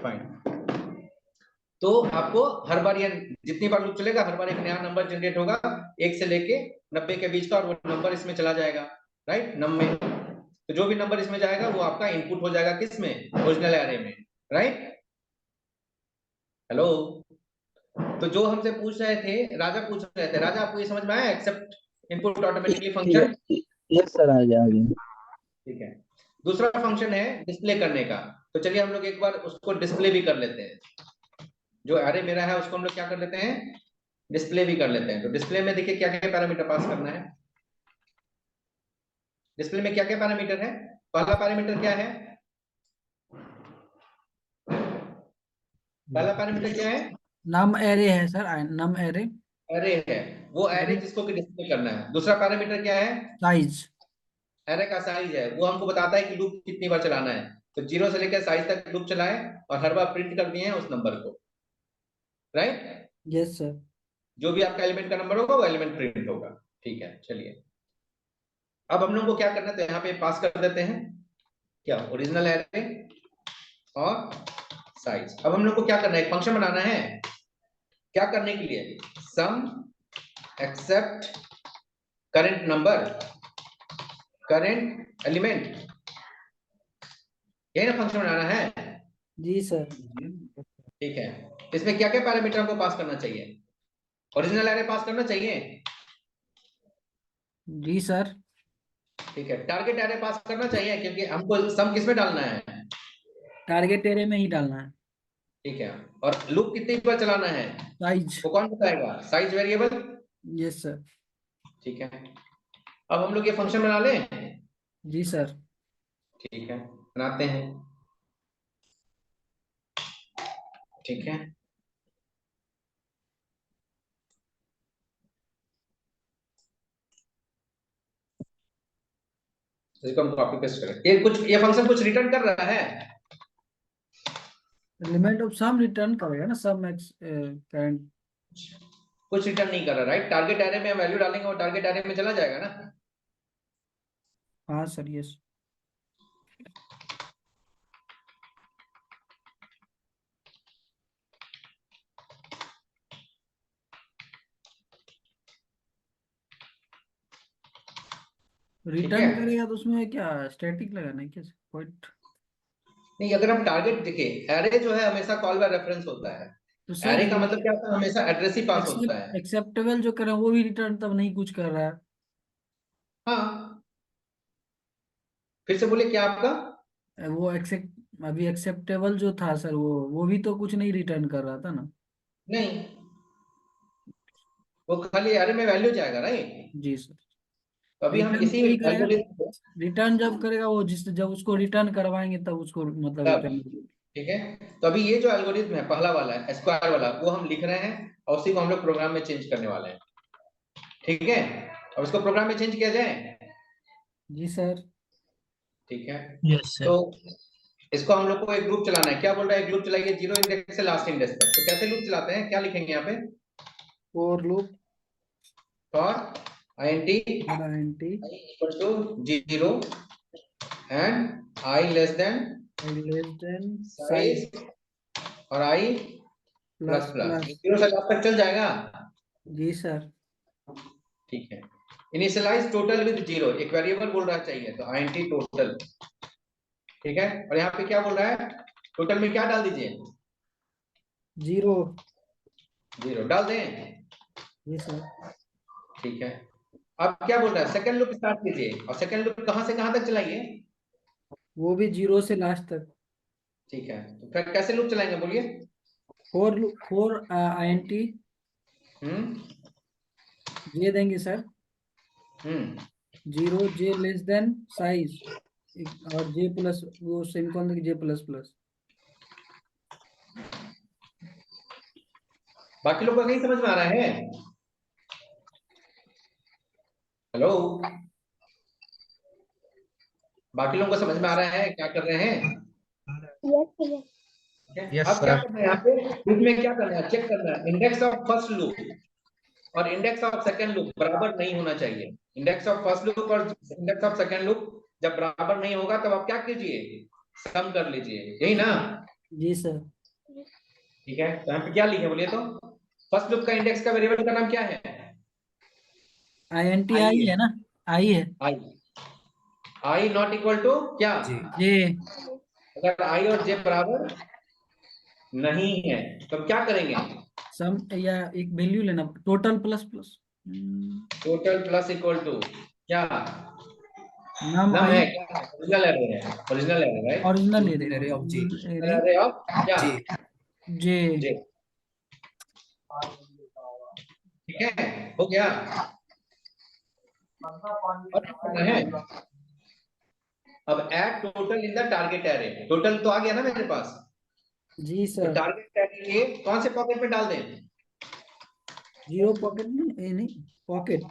फाइन। तो आपको हर बार ये जितनी बार लूप चलेगा हर बार एक नया नंबर जनरेट होगा 1 से लेके 90 के बीच का, और वो नंबर इसमें चला जाएगा, राइट, नम में। तो जो भी नंबर इसमें जाएगा वो आपका इनपुट हो जाएगा किसमें, ओरिजिनल एरे में, राइट। हेलो, तो जो हमसे पूछ रहे थे राजा, पूछ रहे थे राजा, आपको ये समझ में आया accept input automatically function, yes sir, आ गया। ठीक है। दूसरा फंक्शन है डिस्प्ले करने का, तो चलिए हम लोग एक बार उसको डिस्प्ले भी कर लेते हैं। जो एरे मेरा है उसको हम लोग क्या कर लेते हैं, डिस्प्ले भी कर लेते हैं। तो डिस्प्ले में देखिए क्या क्या पैरामीटर पास करना है, डिस्प्ले में क्या क्या पैरामीटर है। पहला पैरामीटर क्या है, पहला पैरामीटर क्या है, नम एरे है सर, नम एरे। एरे है, वो एरे जिसको कि डिस्प्ले करना है। दूसरा पैरामीटर क्या है, साइज। एरे का साइज है, वो हमको बताता है कि लूप कितनी बार चलाना है। तो 0 से लेकर साइज तक लूप चलाए और हर बार प्रिंट कर दिए हैं उस नंबर को, राइट। Yes sir. जो भी आपका एलिमेंट का नंबर होगा वो एलिमेंट प्रिंट होगा, ठीक है। चलिए अब हम लोग को क्या करना है, तो यहाँ पे पास कर देते हैं क्या, ओरिजिनल एरे और साइज। अब हम लोग को क्या करना है, एक फंक्शन बनाना है, क्या करने के लिए, sum accept current number current element, यही ना फंक्शन बनाना है। जी सर। ठीक है, इसमें क्या क्या पैरामीटर हमको पास करना चाहिए? ओरिजिनल एरे पास करना चाहिए। जी सर। ठीक है, टारगेट एरे पास करना चाहिए, क्योंकि हमको सम किसमें डालना है? टारगेट एरे में ही डालना है। ठीक है, और लूप कितनी बार चलाना है साइज। वो कौन बताएगा? Size variable. Yes sir. ठीक है, अब हम लोग ये फंक्शन बना लें। जी सर। ठीक है, बनाते हैं। ठीक है, इसको हम कॉपी पेस्ट करें। ये फंक्शन कुछ रिटर्न कर रहा है? एलिमेंट ऑफ सम रिटर्न करेगा ना, सम एक्स करंट। कुछ रिटर्न नहीं कर रहा, राइट? टारगेट एरे में हम वैल्यू डालेंगे और टारगेट एरे में चला जाएगा ना। हाँ सर, यस। ठीक है, रिटर्न करेगा तो उसमें क्या स्टैटिक लगाना है क्या पॉइंट? नहीं, अगर हम टारगेट देखिए, एरे जो है हमेशा कॉल बाय रेफरेंस होता है। तो सर एरे का मतलब क्या होता है? हमेशा एड्रेस ही पास होता है। एक्सेप्टेबल जो कर रहा है वो भी रिटर्न तब नहीं कुछ कर रहा है। हाँ, फिर से बोले क्या आपका? वो एक्सेप्ट अभी एक्सेप्टेबल जो था सर, वो भी तो कुछ नहीं रिटर्न कर रहा था ना। नहीं, वो खाली एरे में वैल्यू जाएगा, राइट? जी सर। तो अभी हम रिटर्न इसी वही करेगा। एल्गोरिथम को, रिटर्न जब करेगा वो, जब उसको रिटर्न करवाएंगे तब उसको मतलब तब, रिटर्न। ठीक है, तो अभी ये जो एल्गोरिथम है पहला वाला है स्क्वायर वाला, वो हम लिख रहे हैं और उसी को हम लोग प्रोग्राम में चेंज करने वाले हैं। ठीक है, अब इसको प्रोग्राम में चेंज किया जाए। जी सर। ठीक है, यस तो सर। इसको हम लोग को एक ग्रुप चलाना है। क्या बोल रहा है? एक ग्रुप चलाइए 0 इंडेक्स से लास्ट इंडेक्स तक। तो कैसे लूप चलाते हैं, क्या लिखेंगे यहाँ पे? फॉर लूप फॉर int बड़ा एंटी equal to 0 and I less than less than size size और I plus plus plus. Plus. 0 से लास्ट तक चल जाएगा। जी सर। ठीक है, इनिशियलाइज टोटल विद 0, एक वेरिएबल बोल रहा चाहिए, तो int टोटल। ठीक है, और यहाँ पे क्या बोल रहा है? टोटल में क्या डाल दीजिए? 0। 0 डाल दें। जी सर। ठीक है, अब क्या बोल रहा है? सेकंड लूप स्टार्ट कीजिए, और सेकंड लूप कहां से कहां तक चलाइए? वो भी 0 से लास्ट तक। ठीक है, तो फिर कैसे लूप चलाएंगे बोलिए? फोर INT हम्म जे देंगे सर। हम्म 0 जे लेस देन साइज, और जे प्लस वो सेमीकोलन देंगे, जे प्लस प्लस। बाकी लोग को नहीं समझ में आ रहा है? हेलो, बाकी लोगों को समझ में आ रहा है क्या कर रहे हैं? यस अब क्या सर। करना है यहाँ पे? लूप में क्या करना है? चेक करना है इंडेक्स ऑफ फर्स्ट लूप और इंडेक्स ऑफ सेकंड लूप बराबर नहीं होना चाहिए। इंडेक्स ऑफ फर्स्ट लूप और इंडेक्स ऑफ सेकंड लूप जब बराबर नहीं होगा तब आप क्या कीजिए? सम कर लीजिए, यही ना? जी सर। ठीक है, तो यहाँ पे क्या लिखे बोलिए तो? फर्स्ट लूप का इंडेक्स का वेरिएबल का नाम क्या है? INT आई आई है। है ना, आई है। आई। आई नॉट इक्वल टू क्या? जी। जे। अगर आई और जे बराबर नहीं है तो क्या करेंगे? सम या एक वैल्यू लेना, total plus plus. Total plus equal to क्या? Num num I. है क्या? ओरिजिनल एरे है, original array, right? Original array. Original array of J. Array array of क्या? जे। जे। जे। ठीक है, हो गया। और क्या करना है? अब add total in the target array. Total तो आ गया ना मेरे पास? जी तो सर। टारगेट एरे के कौन से पॉकेट में डाल दें? 0 पॉकेट में, ए नहीं, पॉकेट।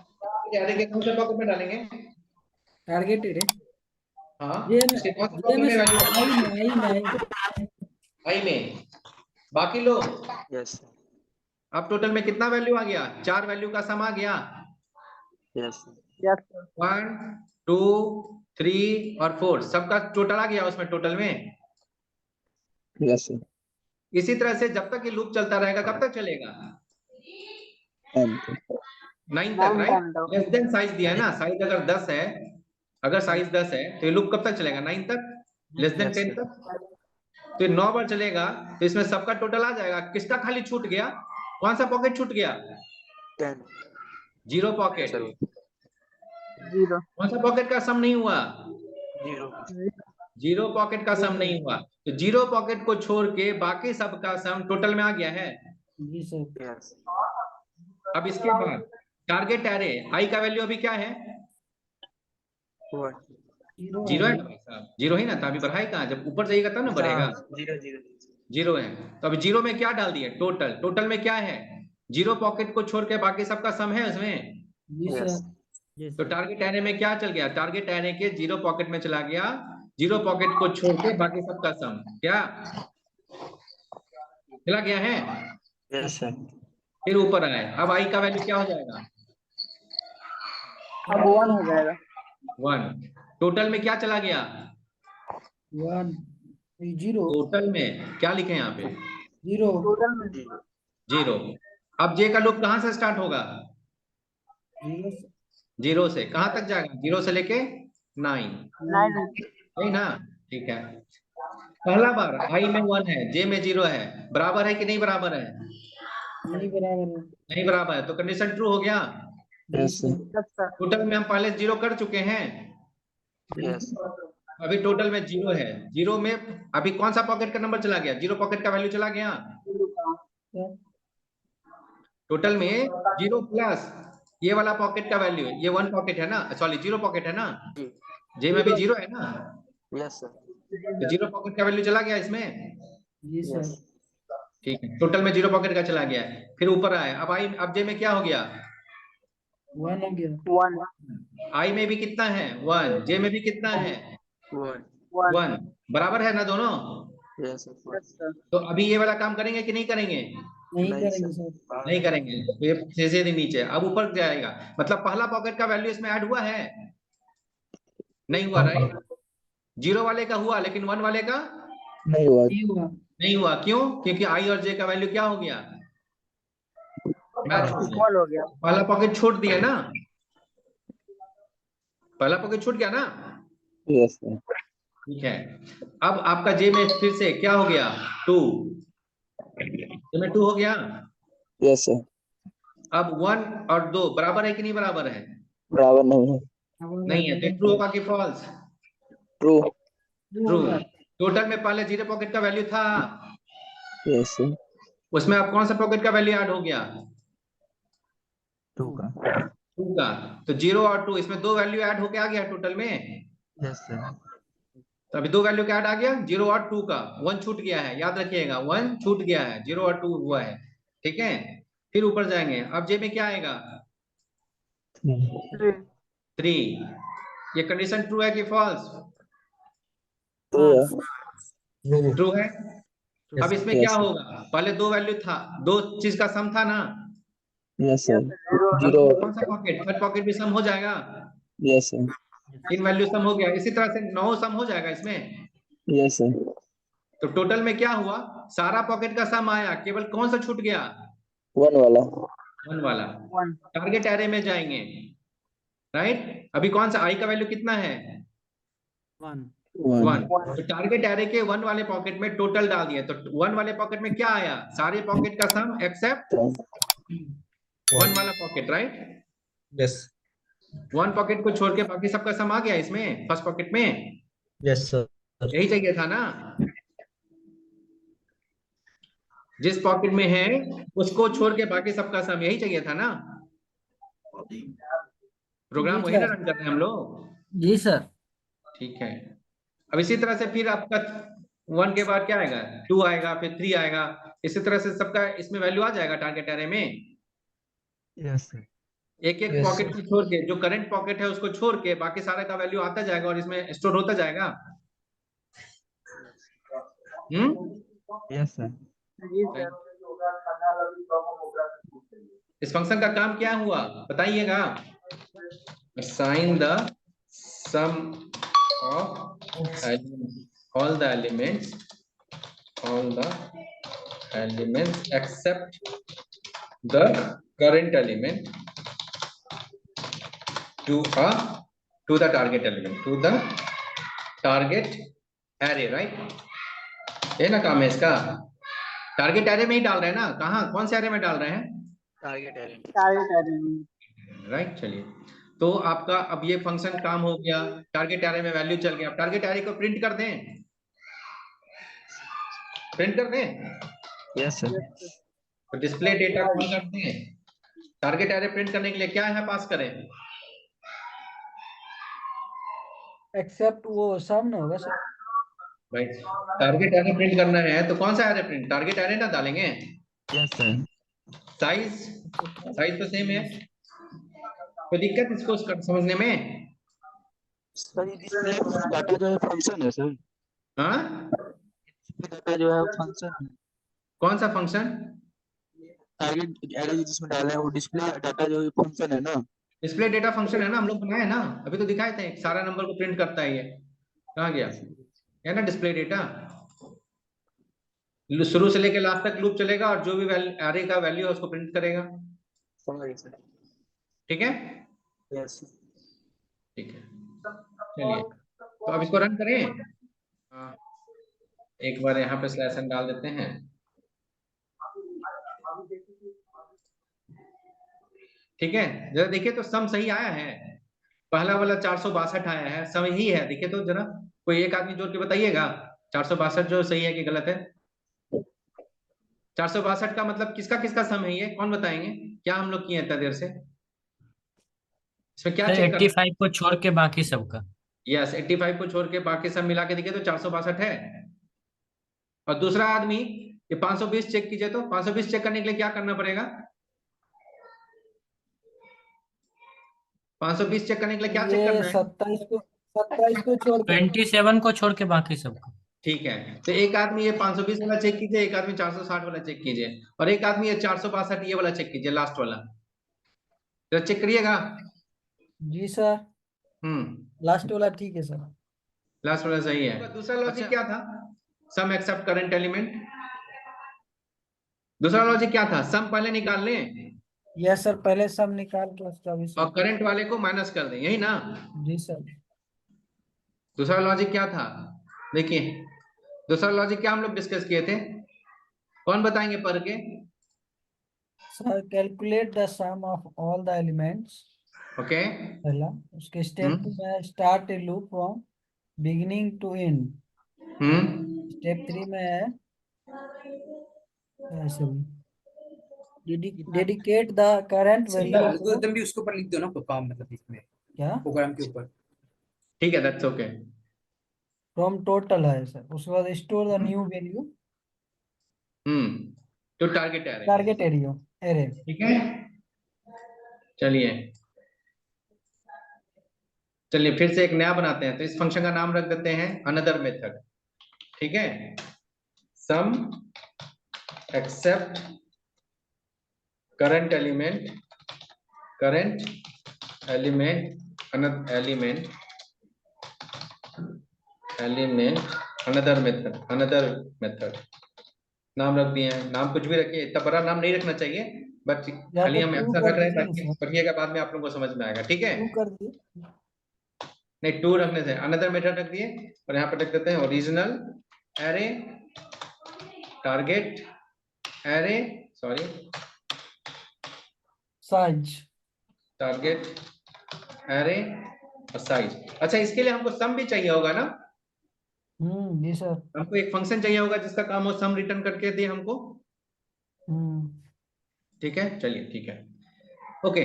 एरे के कौन से पॉकेट में डालेंगे? Target array. हाँ, जे में, इसके कौन से जे पॉकेट में में सर, वैल्यू डालेंगे? आई में। आई में। बाकी लोग, यस अब टोटल में कितना वैल्यू आ गया? 4 वैल्यू का सम आ गया। Yes yes sir. 1 2 3 और 4 सबका टोटल आ गया उसमें, टोटल में। Yes sir. इसी तरह से जब तक ये लूप चलता रहेगा कब तक चलेगा? 9 तक, राइट? लेस देन साइज दिया है ना, साइज अगर 10 है, अगर साइज 10 है तो ये लूप कब तक चलेगा? 9 तक। Less then yes 10 sir. तक। तो 9 बार चलेगा तो इसमें सबका टोटल आ जाएगा। किसका खाली छूट गया? कौन सा पॉकेट छूट गया? 10 जीरो पॉकेट। सर 0 कौन सा पॉकेट का सम नहीं हुआ? 0 जीरो पॉकेट का सम नहीं हुआ। तो जीरो पॉकेट को छोड़ के बाकी सबका सम टोटल में आ गया है। जी सर। यस अब इसके बाद टारगेट एरे आई का वैल्यू अभी क्या है? 1 जीरो जीरो है है। ना भाई साहब? जीरो ही ना, तो अभी बढ़ाई कहाँ? जब ऊपर जाइएगा तब ना बढ़ेगा। 0 0 जीरो है तो अभी जीरो में क्या डाल दिए? टोटल। टोटल में क्या है? जीरो पॉकेट को छोड़ के बाकी सबका सम है उसमें। जी यस सर। जी तो सर। टारगेट एरे में क्या चल गया? टारगेट एरे के जीरो पॉकेट में चला गया, जीरो पॉकेट को छोड़ के बाकी सबका सम क्या चला गया है। यस सर फिर ऊपर आए, अब आई का वैल्यू क्या हो जाएगा? अब 1 हो जाएगा 1। टोटल में क्या चला गया? 1 जीरो टोटल में क्या लिखे यहाँ पे? जीरो टोटल में 0 जीरो। अब जे का लूप कहाँ से स्टार्ट होगा? जीरो जीरो से कहाँ तक जाएगा? जीरो से लेके 9। 9 नहीं ना? ठीक है। पहला बार आई में 1 है, जे में 0 है, बराबर है कि नहीं बराबर है? नहीं बराबर है। नहीं बराबर है तो कंडीशन ट्रू हो गया। जी यस सर। सर टोटल में हम पहले 0 कर चुके हैं, यस अभी टोटल में 0 है। जीरो में अभी कौन सा पॉकेट का नंबर चला गया? जीरो पॉकेट का वैल्यू चला गया। टोटल में 0 प्लस ये वाला पॉकेट का वैल्यू है, ये 1 पॉकेट है ना, सॉरी 0 पॉकेट है ना, जी जे में भी 0 है ना, यस सर तो 0 पॉकेट का वैल्यू चला गया इसमें। जी सर। यस ठीक है, टोटल में 0 पॉकेट का चला गया है। फिर ऊपर आए, अब आई, अब जे में क्या हो गया? 1 हो गया। 1 आई में भी कितना है? 1। जे में भी कितना है? 1 1। बराबर है ना दोनों? यस सर तो अभी ये वाला काम करेंगे कि नहीं करेंगे? नहीं नहीं करेंगे सर सर। नहीं करेंगे तो ये सीधे नीचे, अब ऊपर जाएगा, मतलब पहला पॉकेट का वैल्यू इसमें ऐड हुआ है? नहीं हुआ राइट? जीरो वाले का हुआ लेकिन 1 वाले का नहीं हुआ नहीं हुआ। नहीं हुआ। क्यों? क्योंकि आई और जे का वैल्यू क्या हो गया? मैच हो गया। इक्वल हो गया पहला पॉकेट छोड़ दिया ना, पहला पॉकेट छूट गया ना। यस सर ठीक है, अब आपका जे में फिर से क्या हो गया? 2। जे में 2 हो गया। यस सर अब 1 और 2 बराबर है कि नहीं बराबर है? बराबर नहीं है नहीं है, तो ट्रू होगा कि फॉल्स? True true. टोटल में पहले जीरो पॉकेट का वैल्यू था, यस सर उसमें अब कौन सा पॉकेट का वैल्यू ऐड हो गया? 2 का 2 का। तो 0 और 2 इसमें 2 वैल्यू ऐड होके आ गया टोटल में। यस सर तो अभी 2 वैल्यू क्या ऐड आ गया? 0 और 2 का। 1 छूट गया है, याद रखिएगा 1 छूट गया है, 0 और 2 हुआ है। ठीक है, फिर ऊपर जाएंगे, अब जे में क्या आएगा? 3। ये कंडीशन ट्रू है कि फॉल्स? ट्रू है ट्रू है। अब इसमें क्या यस होगा? पहले 2 वैल्यू था, 2 चीज का सम था ना, यस सर अब 0 कौन सा पॉकेट? थर्ड पॉकेट भी सम हो जाएगा। यस सर इन वैल्यू सम हो गया, इसी तरह से 9 सम हो जाएगा इसमें। यस सर तो टोटल में क्या हुआ? सारा पॉकेट का सम आया, केवल कौन सा छूट गया? 1 वाला 1 वाला। टारगेट एरे में जाएंगे राइट, अभी कौन सा आई का वैल्यू कितना है? 1 1। तो टारगेट एरे के 1 वाले पॉकेट में टोटल डाल दिए, तो 1 वाले पॉकेट में क्या आया? सारे पॉकेट का सम एक्सेप्ट 1 वाला पॉकेट राइट। यस 1 पॉकेट को छोड़ के बाकी सबका सम आ गया इसमें फर्स्ट पॉकेट में। Yes sir. यही चाहिए था ना, जिस पॉकेट में है उसको छोड़ के बाकी सबका सम, यही चाहिए था ना। प्रोग्राम जी वही ना सर। रन कर रहे हैं हम लोग। जी सर। ठीक है, अब इसी तरह से फिर आपका 1 के बाद क्या आएगा? 2 आएगा, फिर 3 आएगा, इसी तरह से सबका इसमें वैल्यू आ जाएगा टारगेट एरे में। यस सर एक एक पॉकेट को छोड़ के, जो करंट पॉकेट है उसको छोड़ के बाकी सारे का वैल्यू आता जाएगा और इसमें स्टोर होता जाएगा। यस सर इस फंक्शन का काम क्या हुआ बताइएगा? Sign the sum of all the elements except the current element to the target element, to the target array, right? ये ना काम है इसका। टारगेट एरे में ही डाल रहे हैं ना, कहाँ कौन से एरे में डाल रहे हैं? Target array. राइट, चलिए। तो आपका अब ये फंक्शन काम हो गया, टारगेट एरे में वैल्यू चल गया। अब टारगेट एरे को प्रिंट कर दें, प्रिंट कर दें। Yes sir. तो डिस्प्ले डेटा कॉल करते हैं। टारगेट एरे प्रिंट करने के लिए क्या यहाँ पास करें? एक्सेप्ट वो सामने होगा सर। भाई टारगेट एरे प्रिंट करना है तो कौन सा एरे प्रिंट? टारगेट एरे ना डालेंगे। Yes sir. साइज, साइज तो सेम है। कोई दिक्कत इसको समझने में? सर ये डिस्प्ले डाटा जो है फंक्शन है सर। हाँ, डाटा जो है फंक्शन है। कौन सा फंक्शन? टारगेट एरे जिसमें डाला है वो डिस्प्ले डाटा जो है फंक्शन है ना। डिस्प्ले डेटा फंक्शन है ना, हम लोग बनाए ना, अभी तो दिखाए थे। सारा नंबर को प्रिंट करता है ये। कहाँ गया? है ना डिस्प्ले डेटा। शुरू से लेकर लास्ट तक लूप चलेगा और जो भी एरे का वैल्यू है उसको प्रिंट करेगा। समझ गए सर। ठीक है, यस। ठीक है। चलिए, तो अब इसको रन करें। हाँ, एक बार यहाँ पे स्लैश एन डाल देते हैं। ठीक है, जरा देखिए तो सम सही आया है। पहला वाला 462 आया है, सम ही है। देखिए तो जरा, कोई एक आदमी जोड़ के बताइएगा 462 जो सही है कि गलत है। 462 का मतलब किसका किसका सम है ये, कौन बताएंगे? क्या हम लोग किए इतना देर से? इसमें क्या सर चेक करना? 85 को छोड़ के बाकी सबका। यस, 85 को छोड़ के बाकी सब मिला के देखिए तो 462 है। और दूसरा आदमी ये 520 चेक कीजिए, तो 520 चेक करने के लिए क्या करना पड़ेगा? 520 चेक करने के लिए क्या चेक ये करना है? 27 को छोड़ के 27 को छोड़ के बाकी सबका। ठीक है, तो एक आदमी ये 520 वाला चेक कीजिए, एक आदमी 460 वाला चेक कीजिए, और एक आदमी ये 462 ये वाला चेक कीजिए, लास्ट वाला। तो चेक करिएगा। जी सर। हम्म, लास्ट वाला ठीक है सर। लास्ट वाला सही है। दूसरा लॉजिक क्या था? सम एक्सेप्ट करंट एलिमेंट। दूसरा लॉजिक क्या था? सम पहले निकाल लें यस सर, पहले सब निकाल के उसका भी और सर। करंट वाले को माइनस कर दें, यही ना? जी सर। दूसरा लॉजिक क्या था? देखिए, दूसरा लॉजिक क्या हम लोग डिस्कस किए थे, कौन बताएंगे पढ़ के? Sir calculate the sum of all the elements. Okay. पहला, उसके स्टेप 2 में start a loop from beginning to end. Hmm, step 3 में है ऐसे dedicate the current value of the algorithm भी उसके ऊपर लिख दो ना, काम मतलब इसमें क्या प्रोग्राम के ऊपर। ठीक है, दैट्स ओके। फ्रॉम टोटल है सर। उसके बाद स्टोर द न्यू वैल्यू तो target array. Target area array. ठीक है, चलिए चलिए फिर से एक नया बनाते हैं। तो इस फंक्शन का नाम रख देते हैं अनदर मेथड। ठीक है, sum accept current element, current element element element another method, another method. नाम रख दिए हैं, नाम कुछ भी रखिए, इतना बड़ा नाम नहीं रखना चाहिए, बट या खाली तो हम टू ऐसा कर रख रहे हैं दीजिए ना ताकि सर। पढ़िएगा, बाद में आप लोगों को समझ में आएगा। ठीक है, टू कर दिए। नहीं, टू रखने से अनदर मेथड रख दिए, और यहाँ पे रख देते हैं original array, target array, sorry size. Target array और साइज। अच्छा, इसके लिए हमको सम भी चाहिए होगा ना? जी सर। हमको एक फंक्शन चाहिए होगा जिसका काम हो सम रिटर्न करके दे हमको। ठीक है, चलिए ठीक है, ओके।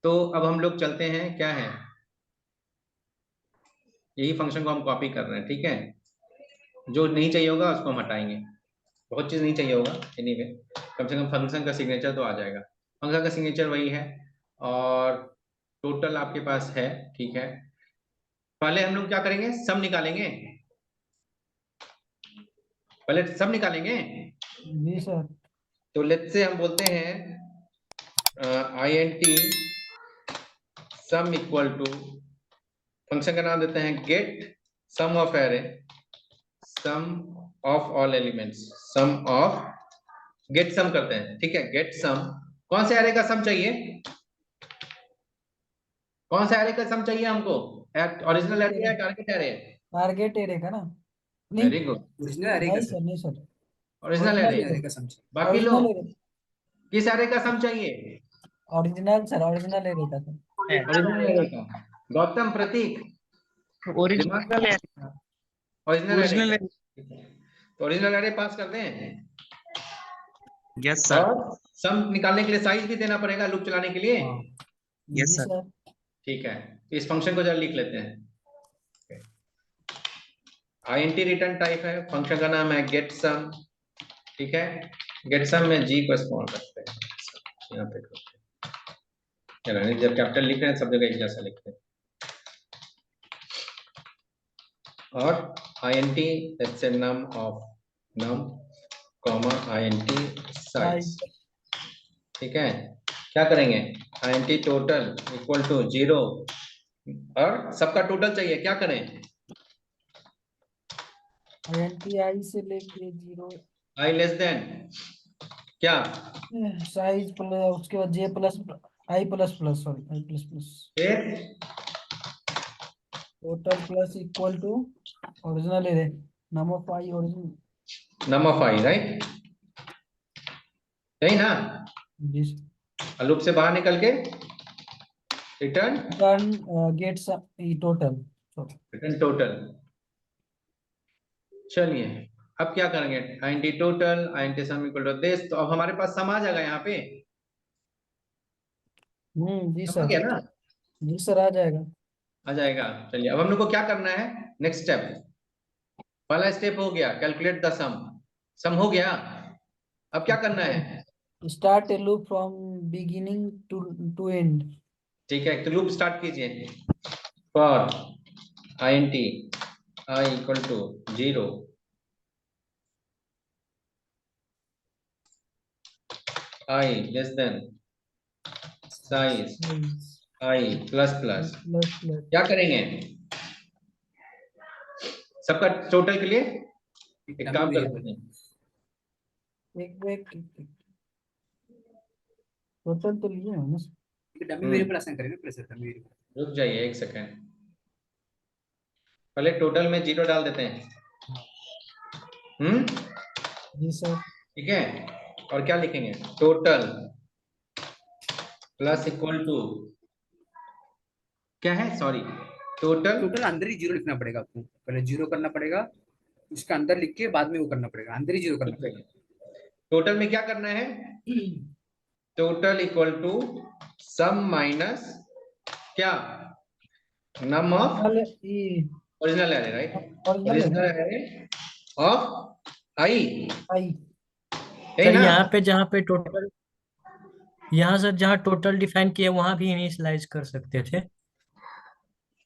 तो अब हम लोग चलते हैं, क्या है, यही फंक्शन को हम कॉपी कर रहे हैं। ठीक है, जो नहीं चाहिए होगा उसको हम हटाएंगे। बहुत चीज नहीं चाहिए होगा, एनीवे कम से कम फंक्शन का सिग्नेचर तो आ जाएगा। फंक्शन का सिग्नेचर वही है, और टोटल आपके पास है। ठीक है, पहले हम लोग क्या करेंगे, सम निकालेंगे। पहले सम निकालेंगे। जी सर। तो लेट्स से हम बोलते हैं int sum equal to, function का नाम देते हैं get sum of array, sum of all elements, sum of, get sum करते हैं। ठीक है, गेट सम, कौन से एरे का सम चाहिए? कौन सा एरे का सम चाहिए हमको? ओरिजिनल एरे या टारगेट एरे? टारगेट एरे का ना। नहीं वेरी गुड, ओरिजिनल एरे का नहीं सर, सर, नहीं sir, original original array. Array का समझ। बाकी ओरिजिनल लोग एरे, किस एरे का सम चाहिए? ओरिजिनल सर, ओरिजिनल एरे का सर। ओरिजिनल एरे का। गौतम, प्रतीक, दिमाग ओरिजिनल ओरिजिनल एरे ओरिजिनल का। ठीक है, तो ओरिजिनल एरे पास करते हैं। यस सर, और सम निकालने के लिए साइज भी देना पड़ेगा लूप चलाने के लिए। हाँ यस जी सर। सर। ठीक है, तो इस फंक्शन को जरा लिख लेते हैं। INT रिटर्न टाइप है, फंक्शन का नाम है गेट सम। ठीक है, गेट सम में जी को स्मॉल रखते हैं, यहाँ पे करते हैं। चलो, नहीं, जब कैपिटल लिख रहे हैं सब जगह एक जैसा लिखते हैं। और INT that's a num of num comma INT size. ठीक है, क्या करेंगे? INT टोटल इक्वल टू 0, और सबका टोटल चाहिए, क्या करें? INT से लेके 0, I लेस देन क्या? साइज प्लस, उसके बाद J plus, I plus plus, sorry I plus plus, फिर total plus equal to original array, num of I original. Num of I, right? यही ना? जी सर। लूप से बाहर निकल के return return gets total. Return total. चलिए, अब क्या करेंगे? INT total INT sum equal to this, तो अब हमारे पास सम आ जाएगा यहाँ पे। जी सम आ सर, गया ना? जी सर आ जाएगा। आ जाएगा। चलिए, अब हम लोग को क्या करना है? नेक्स्ट स्टेप, पहला स्टेप हो गया कैलकुलेट द सम। सम हो गया, अब क्या करना है? Start a loop from beginning to end. ठीक है, तो लूप स्टार्ट कीजिए। For INT I equal to 0, I less than size I plus plus. Plus plus. क्या करेंगे? सबका टोटल के लिए एक काम करते हैं। एक टोटल तो लिए है ना। डमी वेरिएबल असाइन करेंगे प्रेशर डमी वेरिएबल। रुक जाइए एक सेकेंड, पहले टोटल में 0 डाल देते हैं। जी सर। ठीक है, और क्या लिखेंगे? टोटल प्लस इक्वल टू क्या है? Sorry, total. टोटल अंदर ही 0 लिखना पड़ेगा आपको, पहले 0 करना पड़ेगा, उसका अंदर लिख के बाद में वो करना पड़ेगा, अंदर ही 0 करना पड़ेगा। टोटल में क्या करना है? Total equal to sum minus क्या? Num of original array, right? Original original है एरे ऑफ आई, आई। यही सर ना? यहाँ पे जहाँ पे टोटल, यहाँ सर जहाँ टोटल डिफाइन किया वहां भी इनिशियलाइज कर सकते थे।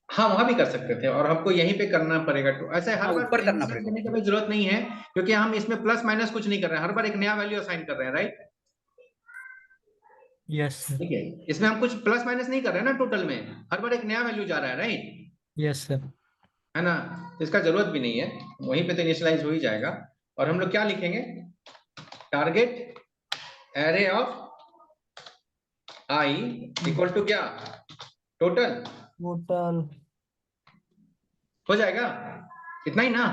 हाँ, वहां भी कर सकते थे, और हमको यहीं पे करना पड़ेगा। तो ऐसे हर हाँ, बार ऊपर करना इनिशियल पड़ेगा देने की ऊपर। भी जरूरत नहीं है, क्योंकि हम इसमें प्लस माइनस कुछ नहीं कर रहे हैं, हर बार एक नया वैल्यू असाइन कर रहे हैं, राइट? Yes sir. ठीक है, इसमें हम कुछ प्लस माइनस नहीं कर रहे हैं ना, टोटल में हर बार एक नया वैल्यू जा रहा है, राइट? Yes sir. है ना? तो इसका जरूरत भी नहीं है, वहीं पे तो इनिशियलाइज हो ही जाएगा। और हम लोग क्या लिखेंगे? Target array of I equal to क्या? टोटल। टोटल हो जाएगा, इतना ही ना?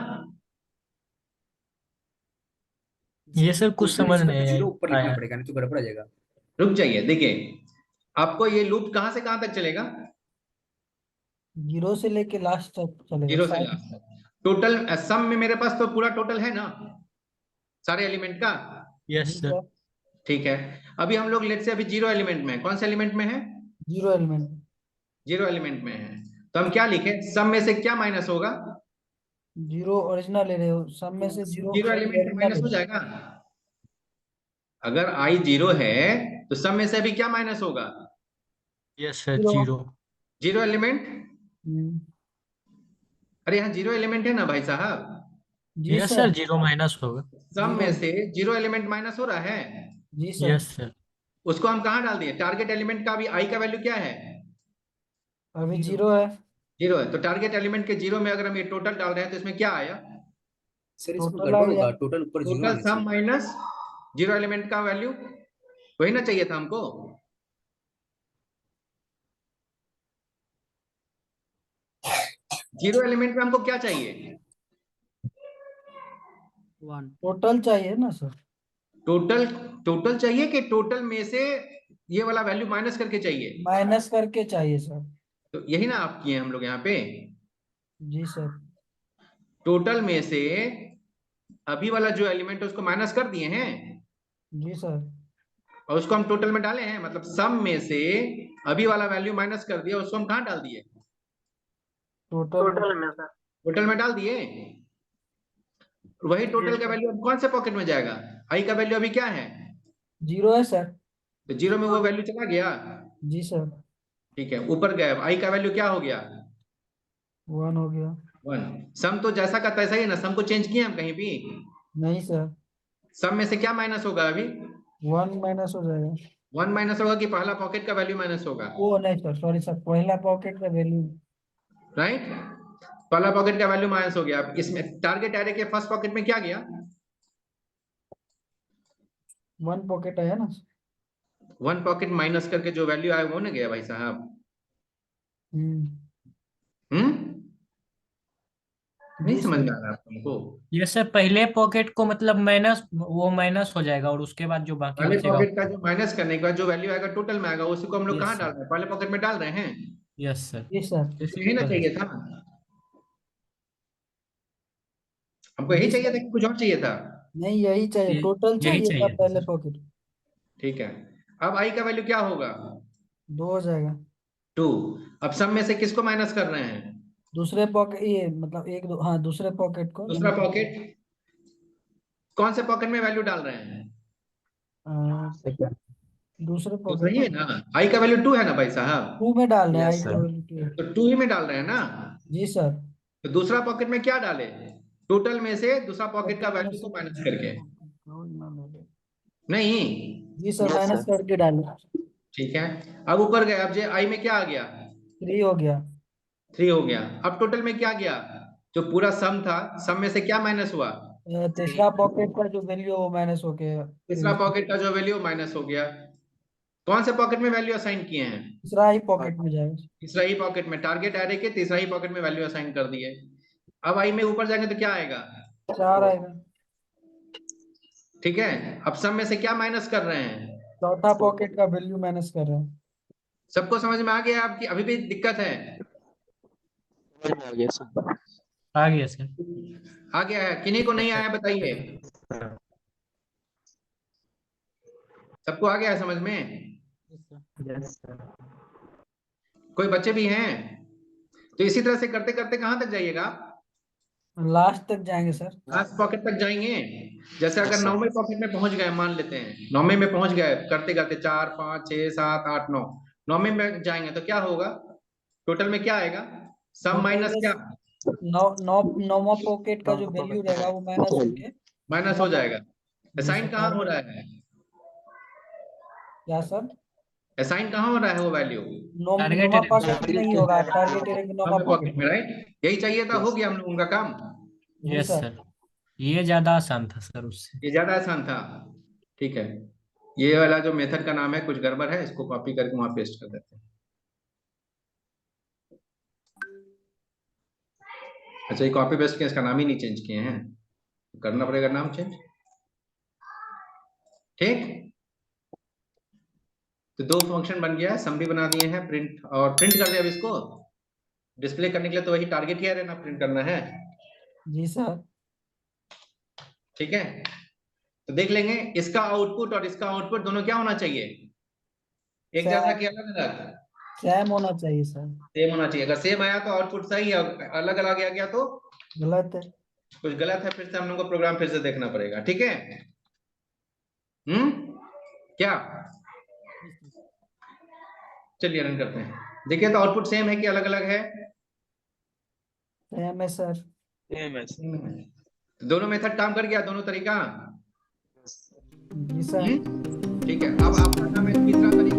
ये सर कुछ टोटल समझ इक्वल टू नहीं 0 ऊपर लिखना आया। पड़ेगा, नहीं तो गड़बड़ आ जाएगा। रुक जाइए, देखिए, आपको ये लूप कहां से कहां तक चलेगा? 0 से लेके लास्ट तक चलेगा 0 से साइज। लास्ट तक। टोटल सम में मेरे पास तो पूरा टोटल है ना, सारे एलिमेंट का। यस जी सर। सर। ठीक है, अभी हम लोग लेट से अभी 0 एलिमेंट में है। कौन से एलिमेंट में है? 0 एलिमेंट। 0 एलिमेंट में है, तो हम क्या लिखें? सम में से क्या माइनस होगा? 0 ओरिजिनल एरे, सब में से 0 0 एलिमेंट ओरिजिनल माइनस हो एरे। जाएगा। अगर I 0 है तो सम में से अभी क्या माइनस होगा? Yes sir 0। 0। 0 एलिमेंट। अरे यहाँ 0 एलिमेंट है ना भाई साहब, जी यस सर सर। 0 माइनस होगा। सम 0। में से 0 एलिमेंट माइनस हो रहा है। जी सर। Yes sir. उसको हम कहाँ डाल दिए? टारगेट एलिमेंट का अभी I का वैल्यू क्या है? अभी 0 है। 0 है, तो टारगेट एलिमेंट के 0 में अगर हम ये टोटल डाल रहे हैं तो इसमें क्या आया? सर इसमें टोटल आ गड़बड़ गया। होगा, टोटल ऊपर 0 टोटल आना सम चाहिए। माइनस 0 एलिमेंट का वैल्यू, वही ना चाहिए था हमको? जीरो एलिमेंट में हमको क्या चाहिए? 1 टोटल चाहिए ना सर? टोटल टोटल चाहिए कि टोटल में से ये वाला वैल्यू माइनस करके चाहिए? माइनस करके चाहिए सर। तो यही ना आप किए हम लोग यहाँ पे, जी सर। टोटल में से अभी वाला जो एलिमेंट है उसको माइनस कर दिए हैं जी सर। और उसको हम टोटल में डाले हैं, मतलब सम में से अभी वाला वैल्यू माइनस कर दिया, उसको हम कहाँ डाल दिए? टोटल में सर। टोटल में डाल दिए। वही टोटल का वैल्यू अब कौन से पॉकेट में जाएगा? आई का वैल्यू अभी क्या है? 0 है सर। तो जीरो में वो वैल्यू चला गया। जी सर। ठीक है, ऊपर गया, आई का वैल्यू क्या हो गया? 1 हो गया। 1। सम तो जैसा का तैसा ही है ना, सम को चेंज किए हम कहीं भी? नहीं सर। सम में से क्या माइनस होगा अभी? 1 माइनस हो जाएगा। 1 माइनस होगा कि पहला पॉकेट का वैल्यू माइनस होगा? वो नहीं सर, सॉरी सर, पहला पॉकेट का वैल्यू। राइट, पहला पॉकेट का वैल्यू माइनस हो गया। अब इसमें टारगेट एरे के फर्स्ट पॉकेट में क्या गया? 1 पॉकेट आया ना। 1 पॉकेट माइनस करके जो वैल्यू आया वो ना गया भाई साहब। हम्म। नहीं जी समझ सर। में आ रहा है तुमको? ये सर पहले पॉकेट को मतलब माइनस, वो माइनस हो जाएगा और उसके बाद जो बाकी पहले बचेगा। पॉकेट का जो माइनस करने के बाद जो वैल्यू आएगा टोटल में आएगा, उसी को हम लोग यस कहाँ डाल सर, रहे हैं? पहले पॉकेट में डाल रहे हैं। यस सर, जी सर। ये यही ना सिंपल है। चाहिए था, हमको यही जी चाहिए सर। था कि कुछ और चाहिए था? नहीं, यही चाहिए, ये टोटल यही चाहिए था चाहिए था पहले सर। पॉकेट। ठीक है, अब आई का वैल्यू क्या होगा? 2 हो जाएगा। 2। अब सब में से किसको माइनस कर रहे हैं? दूसरे पॉकेट, ये मतलब एक दो, हाँ, दूसरे पॉकेट को दूसरा यानी कि पॉकेट, कौन से पॉकेट में वैल्यू डाल रहे हैं? दूसरे दूसरा पॉकेट ही है ना, आई का वैल्यू 2 है ना भाई साहब, 2 में डाल रहे हैं, आई यस का सर, वैल्यू 2 है। तो 2 ही में डाल रहे हैं ना। जी सर। तो दूसरा पॉकेट में क्या डाले? टोटल में से दूसरा पॉकेट का टोटल में वैल्यू से को माइनस करके। जी नहीं, सर, माइनस करके डाले। ठीक है, अब ऊपर गए, अब जे आई में क्या आ गया? 3 हो गया। 3 हो गया। अब टोटल में क्या गया? जो पूरा सम था, सम में से क्या माइनस हुआ? तीसरा पॉकेट का जो वैल्यू है वो माइनस हो गया। तीसरा पॉकेट का जो वैल्यू माइनस हो गया। कौन से पॉकेट में वैल्यू असाइन किए हैं? तीसरा ही पॉकेट में जाएगा। तीसरा ही पॉकेट में, टारगेट एरे के तीसरा ही पॉकेट में वैल्यू असाइन कर दिए। अब आई में ऊपर जाएंगे तो क्या आएगा? 4 आएगा। ठीक है, अब सम में से क्या माइनस कर रहे हैं? चौथा पॉकेट का वैल्यू माइनस कर रहे हैं। सबको समझ में आ गया आपकी? अभी भी दिक्कत है? समझ में आ गया सर। आ गया सर। आ गया है? किन्हीं को नहीं आया बताइए? सबको आ गया है समझ में? कोई बच्चे भी हैं? तो इसी तरह से करते करते कहां तक जाइएगा? लास्ट तक जाएंगे सर। लास्ट पॉकेट तक जाएंगे। जैसे अगर Yes, sir. नौवें पॉकेट में पहुंच गए, मान लेते हैं नौवें में पहुंच गए, करते करते 4 5 6 7 8 9, नौवें में जाएंगे तो क्या होगा? टोटल में क्या आएगा? सम टोटल माइनस में क्या? नौ नौ नौवा पॉकेट का जो वैल्यू रहेगा वो माइनस होके माइनस हो जाएगा। जी सर। असाइन कहाँ हो रहा है? क्या सर? असाइन कहाँ हो रहा है वो वैल्यू? टारगेट नौवा एरे में पॉकेट सर। में नहीं होगा, टारगेट एरिया के नौवा नौवें पॉकेट पॉकेट में, राइट? यही चाहिए था, हो गया हम लोगों का काम। जी यस सर। सर, ये ज्यादा आसान था सर उससे। ये ज्यादा आसान था। ठीक है, ये वाला जो मेथड का नाम है कुछ गड़बड़ है, इसको कॉपी करके वहां पेस्ट कर देते हैं। अच्छा, ये कॉपी पेस्ट के इसका नाम ही नहीं चेंज किए हैं, करना पड़ेगा नाम चेंज। ठीक, तो 2 फंक्शन बन गया है, सम भी बना दिए हैं, प्रिंट और प्रिंट कर दिया। अब इसको डिस्प्ले करने के लिए तो वही टारगेट ही रहना, प्रिंट करना है। जी सर। ठीक है, तो देख लेंगे इसका आउटपुट और इसका आउटपुट दोनों क्या होना चाहिए? एक जैसा कि अलग अलग? सेम होना चाहिए सर। सेम होना चाहिए। अगर सेम आया तो आउटपुट सही है, अलग अलग आ गया तो गलत है। कुछ गलत है, फिर से हम लोग को प्रोग्राम फिर से देखना पड़ेगा। ठीक है, क्या? चलिए रन करते हैं, देखिए तो आउटपुट सेम है कि अलग अलग है? सेम है सर। तो दोनों मेथड काम कर गया, दोनों तरीका? जी सर। ठीक है, अब आपका काम है तीसरा तरीका।